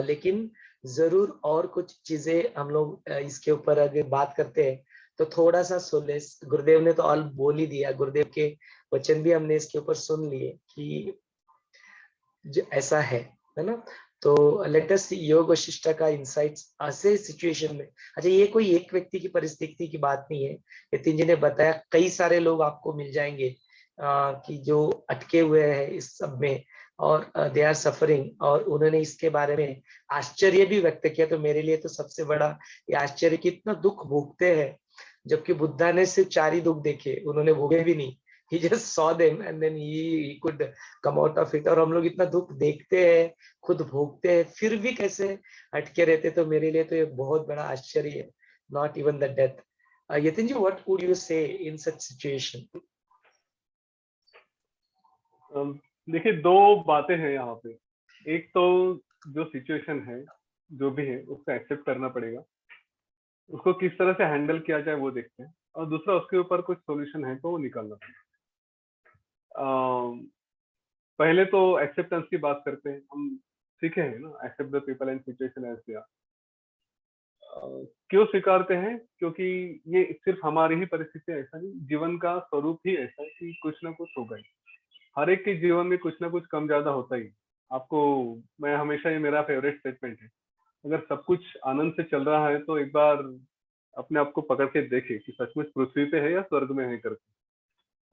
Speaker 1: लेकिन जरूर और कुछ चीजें हम लोग इसके ऊपर अगर बात करते हैं तो थोड़ा सा सोलेस, गुरुदेव ने तो ऑल बोल ही दिया, गुरुदेव के वचन भी हमने इसके ऊपर सुन लिए कि ऐसा है ना। तो लेट अस सी योग वशिष्ठ का इंसाइट्स ऐसे सिचुएशन में। अच्छा, ये कोई एक व्यक्ति की परिस्थिति की बात नहीं है, यतीन जी ने बताया कई सारे लोग आपको मिल जाएंगे कि जो अटके हुए हैं इस सब में, और दे आर सफरिंग, और उन्होंने इसके बारे में आश्चर्य भी व्यक्त किया। तो मेरे लिए तो सबसे बड़ा ये आश्चर्य कि इतना दुख भोगते हैं, जबकि बुद्धा ने सिर्फ 4 ही दुख देखे, उन्होंने भोगे भी नहीं। He just saw them and then he could come out of it। और हम लोग इतना दुख देखते हैं, खुद भोगते हैं, फिर भी कैसे हटके रहते। तो मेरे लिए तो ये बहुत बड़ा आश्चर्य है। Not even the death। Yatin ji, what would you say in such situation?
Speaker 3: देखिए, दो बातें हैं यहाँ पे। एक तो जो सिचुएशन है, जो भी है, उसको एक्सेप्ट करना पड़ेगा, उसको किस तरह से हैंडल किया जाए वो देखते हैं, और दूसरा उसके ऊपर कुछ सॉल्यूशन है तो वो निकालना पड़ेगा। पहले तो एक्सेप्टेंस की बात करते हैं। हम सीखे हैं ना, accept the people and situation as they are. क्यों स्वीकारते हैं? क्योंकि ये सिर्फ हमारी ही परिस्थिति है ऐसा नहीं, जीवन का स्वरूप ही ऐसा है कि कुछ ना कुछ होगा ही। हर एक के जीवन में कुछ ना कुछ कम ज्यादा होता ही। आपको, मैं हमेशा, ये मेरा फेवरेट स्टेटमेंट है, अगर सब कुछ आनंद से चल रहा है तो एक बार अपने आप को पकड़ के देखे कि सचमुच पृथ्वी पे है या स्वर्ग में है करके।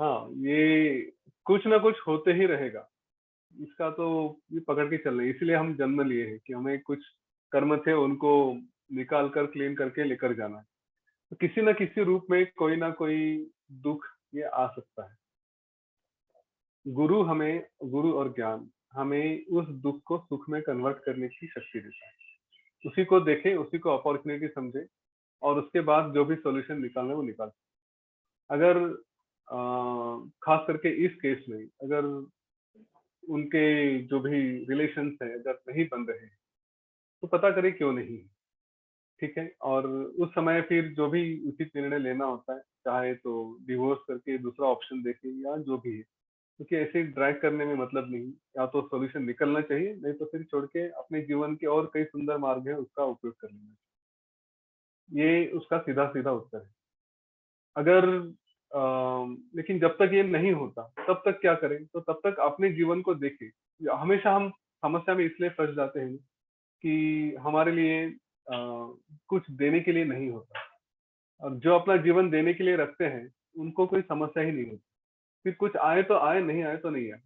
Speaker 3: हाँ, ये कुछ ना कुछ होते ही रहेगा, इसका तो ये पकड़ के चलना है। इसलिए हम जन्म लिए हैं कि हमें कुछ कर्म थे, उनको निकाल कर क्लीन करके लेकर जाना है। तो किसी ना किसी रूप में कोई ना कोई दुख ये आ सकता है। गुरु और ज्ञान हमें उस दुख को सुख में कन्वर्ट करने की शक्ति देता है। उसी को देखें, उसी को अपॉर्चुनिटी समझे, और उसके बाद जो भी सॉल्यूशन निकालना है वो निकाल। अगर खास करके इस केस में, अगर उनके जो भी रिलेशंस है अगर नहीं बन रहे, तो पता करें क्यों नहीं, ठीक है। और उस समय फिर जो भी उचित निर्णय लेना होता है, चाहे तो डिवोर्स करके दूसरा ऑप्शन देखें या जो भी है, क्योंकि ऐसे ड्रैग करने में मतलब नहीं। या तो सॉल्यूशन निकलना चाहिए, नहीं तो फिर छोड़ के अपने जीवन के और कई सुंदर मार्ग है उसका उपयोग कर लेना चाहिए। ये उसका सीधा सीधा उत्तर है। अगर लेकिन जब तक ये नहीं होता तब तक क्या करें? तो तब तक अपने जीवन को देखें। हमेशा हम समस्या में इसलिए फंस जाते हैं कि हमारे लिए कुछ देने के लिए नहीं होता, और जो अपना जीवन देने के लिए रखते हैं उनको कोई समस्या ही नहीं होती। फिर कुछ आए तो आए, नहीं आए तो नहीं आए।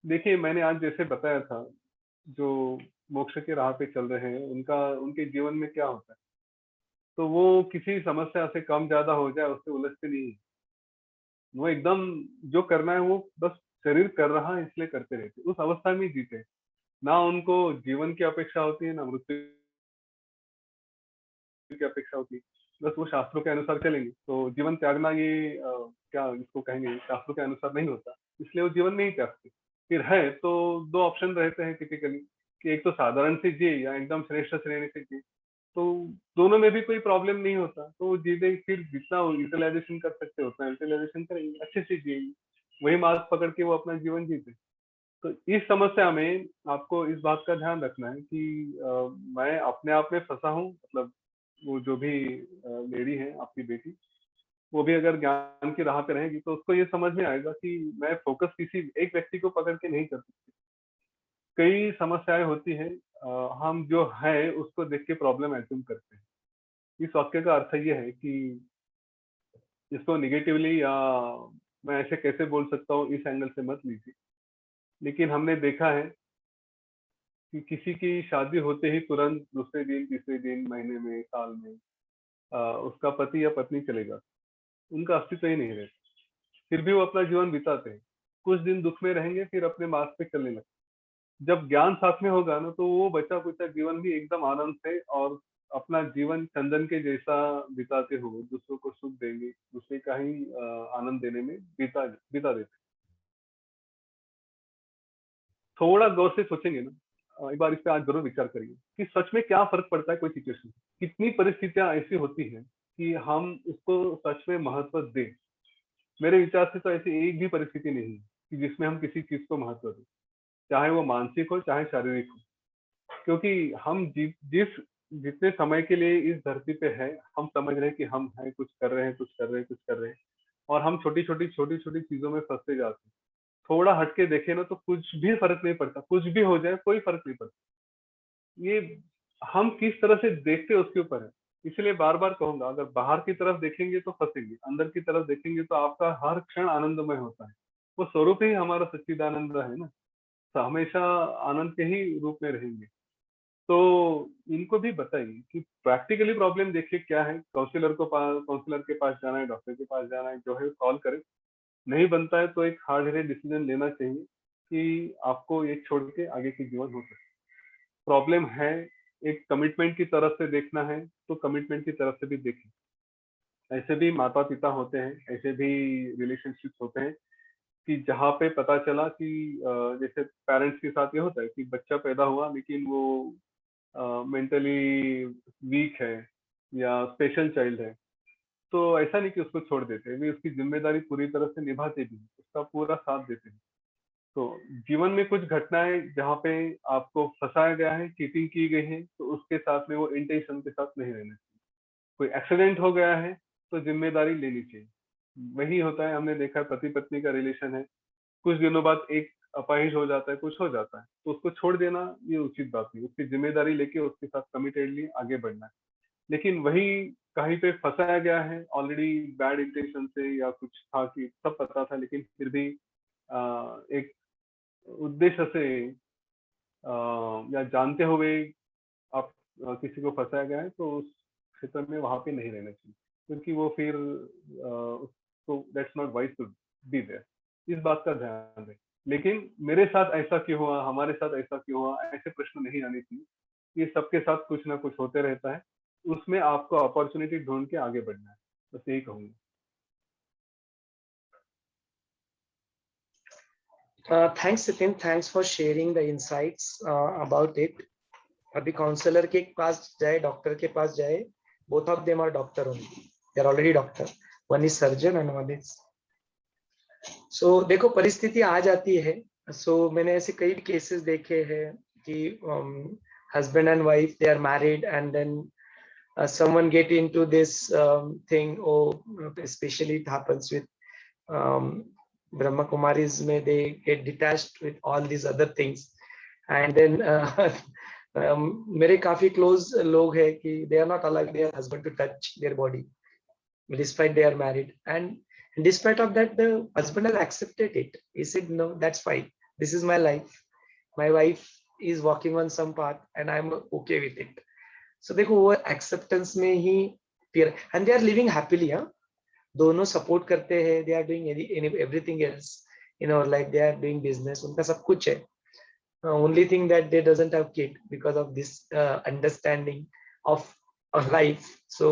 Speaker 3: देखिए, मैंने आज जैसे बताया था, जो मोक्ष के राह पे चल रहे हैं उनके जीवन में क्या होता है, तो वो किसी समस्या से कम ज्यादा हो जाए उससे उलझते नहीं है। वो एकदम जो करना है वो बस शरीर कर रहा है इसलिए करते रहते, उस अवस्था में जीते। ना उनको जीवन की अपेक्षा होती है, ना मृत्यु की अपेक्षा होती है। बस वो शास्त्रों के अनुसार चलेंगे। तो जीवन त्यागना, ये क्या इसको कहेंगे, शास्त्रों के अनुसार नहीं होता, इसलिए वो जीवन में ही त्यागते। फिर है तो दो ऑप्शन रहते हैं टिपिकली, कि एक तो साधारण से जिए या एकदम श्रेष्ठ श्रेणी से जिए। तो दोनों में भी कोई प्रॉब्लम नहीं होता, तो वो जीते। फिर जितना यूटिलाइजेशन कर सकते उतना यूटिलाइजेशन करेंगे, अच्छे से जिएंगे, वही मार्ग पकड़ के वो अपना जीवन जीते। तो इस समस्या में आपको इस बात का ध्यान रखना है कि मैं अपने आप में फंसा हूँ, मतलब वो जो भी लेडी है आपकी बेटी, वो भी अगर ज्ञान की राह पे रहेगी तो उसको ये समझ में आएगा कि मैं फोकस किसी एक व्यक्ति को पकड़ के नहीं कर सकती। कई समस्याएं होती हैं, हम जो है उसको देख के प्रॉब्लम एज्यूम करते हैं। इस वाक्य का अर्थ ये है कि इसको निगेटिवली, या मैं ऐसे कैसे बोल सकता हूँ, इस एंगल से मत लीजिए। लेकिन हमने देखा है कि किसी की शादी होते ही तुरंत दूसरे दिन, तीसरे दिन, महीने में, साल में उसका पति या पत्नी चले जाते, उनका अस्तित्व ही नहीं रहता। फिर भी वो अपना जीवन बिताते हैं, कुछ दिन दुख में रहेंगे, फिर अपने मार्ग पे चलने लगते। जब ज्ञान साथ में होगा ना, तो वो बचा कुचा जीवन भी एकदम आनंद से और अपना जीवन चंदन के जैसा बिताते हो, दूसरों को सुख देंगे, दूसरे का ही आनंद देने में बिता बिता देते। थोड़ा गौर से सोचेंगे ना, एक बार इस पे आज जरूर विचार करिए कि सच में क्या फर्क पड़ता है कोई सिचुएशन। कितनी परिस्थितियां ऐसी होती हैं कि हम उसको सच में महत्व दें। मेरे विचार से तो ऐसी एक भी परिस्थिति नहीं है कि जिसमें हम किसी चीज को महत्व दें, चाहे वो मानसिक हो चाहे शारीरिक हो। क्योंकि हम जिस जितने समय के लिए इस धरती पे है, हम समझ रहे हैं कि हम हैं, कुछ कर रहे हैं, कुछ कर रहे हैं, कुछ कर रहे हैं, और हम छोटी छोटी चीजों में फंसते जाते हैं। थोड़ा हटके देखे ना, तो कुछ भी फर्क नहीं पड़ता, कुछ भी हो जाए कोई फर्क नहीं पड़ता। ये हम किस तरह से देखते हैं उसके ऊपर है। इसलिए बार बार कहूंगा, अगर बाहर की तरफ देखेंगे तो फंसेंगे, अंदर की तरफ देखेंगे तो आपका हर क्षण आनंदमय होता है। वो स्वरूप ही हमारा सच्चिदानंद है ना। हमेशा आनंद के ही रूप में रहेंगे। तो इनको भी बताइए कि प्रैक्टिकली प्रॉब्लम देखिए क्या है, काउंसलर के पास जाना है, डॉक्टर के पास जाना है, जो है सॉल्व करें। नहीं बनता है तो एक हार्ड हेडेड डिसीजन लेना चाहिए कि आपको ये छोड़ के आगे की जीवन हो सकता है। प्रॉब्लम है, एक कमिटमेंट की तरफ से देखना है तो कमिटमेंट की तरफ से भी देखें। ऐसे भी माता पिता होते हैं, ऐसे भी रिलेशनशिप्स होते हैं कि जहाँ पे पता चला कि जैसे पेरेंट्स के साथ ये होता है कि बच्चा पैदा हुआ लेकिन वो मेंटली वीक है या स्पेशल चाइल्ड है, तो ऐसा नहीं कि उसको छोड़ देते, वे उसकी जिम्मेदारी पूरी तरह से निभाते भी हैं, उसका पूरा साथ देते हैं। तो जीवन में कुछ घटनाएं जहाँ पे आपको फंसाया गया है, चीटिंग की गई है, तो उसके साथ में वो इंटेंशन के साथ नहीं रहना चाहिए। कोई एक्सीडेंट हो गया है तो जिम्मेदारी लेनी चाहिए। वही होता है, हमने देखा है पति पत्नी का रिलेशन है, कुछ दिनों बाद एक अपाहिज हो जाता है, कुछ हो जाता है, तो उसको छोड़ देना ये उचित बात नहीं, उसकी जिम्मेदारी लेके उसके साथ कमिटेडली आगे बढ़ना है। लेकिन वही कहीं पे फंसाया गया है ऑलरेडी बैड इंटेंशन से, या कुछ था कि सब पता था लेकिन फिर भी एक उद्देश्य से या जानते हुए आप किसी को फंसाया गया है, तो उस क्षेत्र में वहां पे नहीं रहना चाहिए, क्योंकि वो फिर उसको that's not wise to be there. इस बात का ध्यान रखें। लेकिन मेरे साथ ऐसा क्यों हुआ, हमारे साथ ऐसा क्यों हुआ, ऐसे प्रश्न नहीं आने चाहिए। ये सबके साथ कुछ ना कुछ होते रहता है, उसमें आपको अपॉर्चुनिटी ढूंढ के आगे बढ़ना है, बस यही कहूंगा।
Speaker 1: Thanks Sithin, thanks for sharing the insights about it. अभी काउंसलर के पास जाए, डॉक्टर के पास जाए, both of them are doctor only. They are already doctor. One is surgeon and one is. So देखो परिस्थिति आ जाती है। So मैंने ऐसे कई केसेस देखे हैं कि husband and wife they are married and then someone get into this thing. Oh, especially it happens with Brahma Kumaris, may they get detached with all these other things, and then मेरे काफी close लोग हैं कि they are not allowed their husband to touch their body despite they are married, and despite of that the husband has accepted it. He said no, that's fine, this is my life, my wife is walking on some path and I'm okay with it. So देखो वो acceptance में ही फिर and they are living happily, हाँ, दोनों support करते हैं, they are doing everything else in our life, they are doing business, उनका सब कुछ है। Only thing that they doesn't have kid because of this understanding of life. So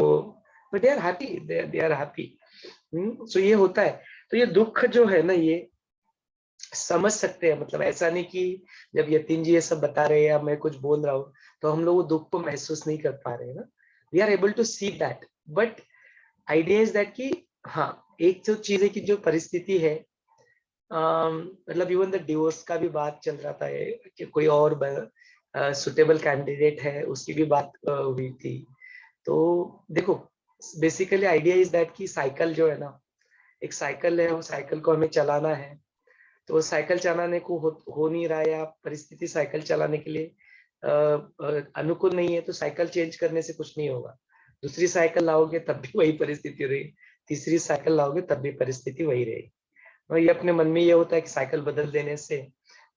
Speaker 1: but they are happy, they are happy. So ये होता है। तो ये दुख जो है ना, ये समझ सकते हैं, मतलब ऐसा नहीं कि जब यतीन जी ये सब बता रहे हैं या मैं कुछ बोल रहा हूँ तो हम लोग वो दुख को महसूस नहीं कर पा रहे हैं ना। We are able to see that, but idea is that कि हाँ, एक जो चीज है कि जो परिस्थिति है, मतलब इवन द डिवोर्स का भी बात चल रहा था कि कोई और सुटेबल कैंडिडेट है, उसकी भी बात हुई थी। तो देखो बेसिकली आइडिया इज दैट कि साइकिल जो है ना, एक साइकिल है, वो साइकिल को हमें चलाना है। तो साइकिल चलाने को हो नहीं रहा है, या परिस्थिति साइकिल चलाने के लिए अनुकूल नहीं है, तो साइकिल चेंज करने से कुछ नहीं होगा। दूसरी साइकिल लाओगे तब भी वही परिस्थिति रहेगी, तीसरी साइकिल लाओगे तब भी परिस्थिति वही रहेगी। और ये अपने मन में ये होता है कि साइकिल बदल देने से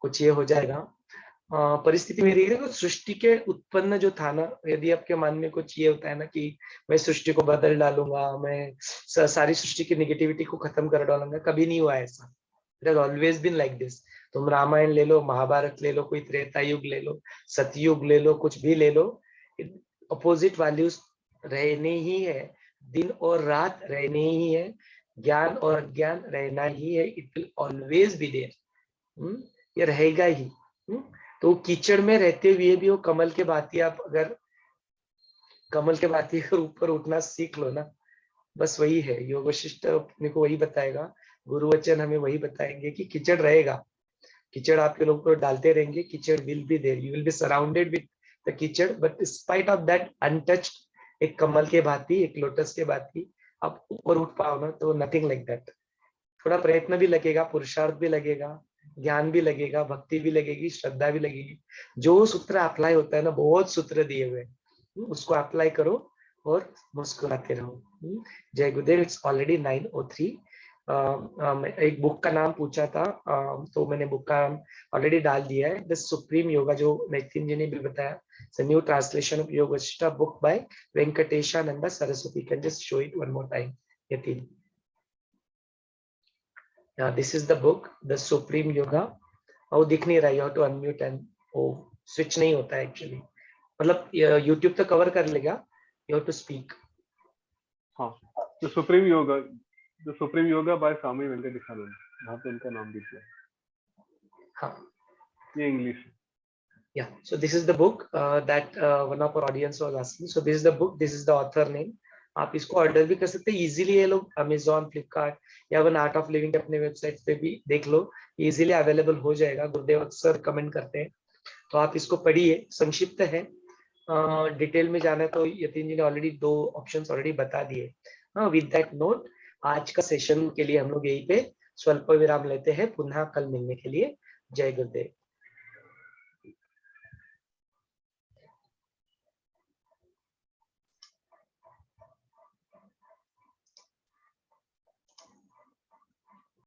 Speaker 1: कुछ ये हो जाएगा, परिस्थिति में रहेगी। तो सृष्टि के उत्पन्न जो था ना, यदि आपके मन में कुछ ये होता है ना कि मैं सृष्टि को बदल डालूंगा, मैं सारी सृष्टि की निगेटिविटी को खत्म कर डालूंगा, कभी नहीं हुआ ऐसा। It has always been like this. तुम रामायण ले लो, महाभारत ले लो, कोई त्रेता युग ले लो, सतयुग ले लो, कुछ भी ले लो, अपोजिट वैल्यूज रहने ही है, दिन और रात रहने ही है, ज्ञान और अज्ञान रहना ही है। It will always be there, ये रहेगा ही। तो कीचड़ में रहते हुए भी वो कमल के भांति, आप अगर कमल के भांति ऊपर उठना सीख लो ना, बस वही है। योग वशिष्ठ अपने को वही बताएगा, गुरु वचन हमें वही बताएंगे कि कीचड़ रहेगा, कीचड़ आपके लोग को डालते रहेंगे, kichad will be there, you will be surrounded with the kichad, but spite of that untouched, एक कमल के भांति, एक लोटस के भांति आप ऊपर उठ पाओ ना, तो नथिंग लाइक दैट। थोड़ा प्रयत्न भी लगेगा, पुरुषार्थ भी लगेगा, ज्ञान भी लगेगा, भक्ति भी लगेगी, श्रद्धा भी लगेगी। जो सूत्र अप्लाई होता है ना, बहुत सूत्र दिए हुए, उसको अप्लाई करो और मुस्कुराते रहो। जय गुरुदेव। It's already 9:03। एक बुक का नाम पूछा था, तो मैंने बुक का नाम ऑलरेडी डाल दिया है, द सुप्रीम योगा, जो नितिन जी ने भी बताया, new translation of Yoga Vashishtha book by Venkatesananda Saraswati. Can just show it one more time Nitin. This is the book the supreme yoga. और दिख नहीं रहा, you have to unmute and वो स्विच नहीं होता है एक्चुअली, मतलब यूट्यूब तो कवर कर लेगा, यू हैव टू स्पीक।
Speaker 3: हाँ, द सुप्रीम योगा बाय स्वामी वेंकटेशानंद, यहाँ पे उनका नाम भी दिया है।
Speaker 1: हाँ,
Speaker 3: ये इंग्लिश है।
Speaker 1: Yeah, so this is the book that one of our audience was asking. So this is the book, this is the author name. आप इसको ऑर्डर भी कर सकते हैं इजीली, ये लोग अमेजॉन, फ्लिपकार्ट या वन आर्ट ऑफ लिविंग अपने वेबसाइट पे भी देख लो, इजीली अवेलेबल हो जाएगा। गुरुदेव अक्सर कमेंट करते हैं, तो आप इसको पढ़िए, संक्षिप्त है। डिटेल में जाना है तो यतीन जी ने ऑलरेडी 2 ऑप्शंस ऑलरेडी बता दिए। हाँ, विद दैट नोट आज का सेशन के लिए हम लोग यहीं पे स्वल्प विराम लेते हैं, पुनः कल मिलने के लिए। जय गुरुदेव।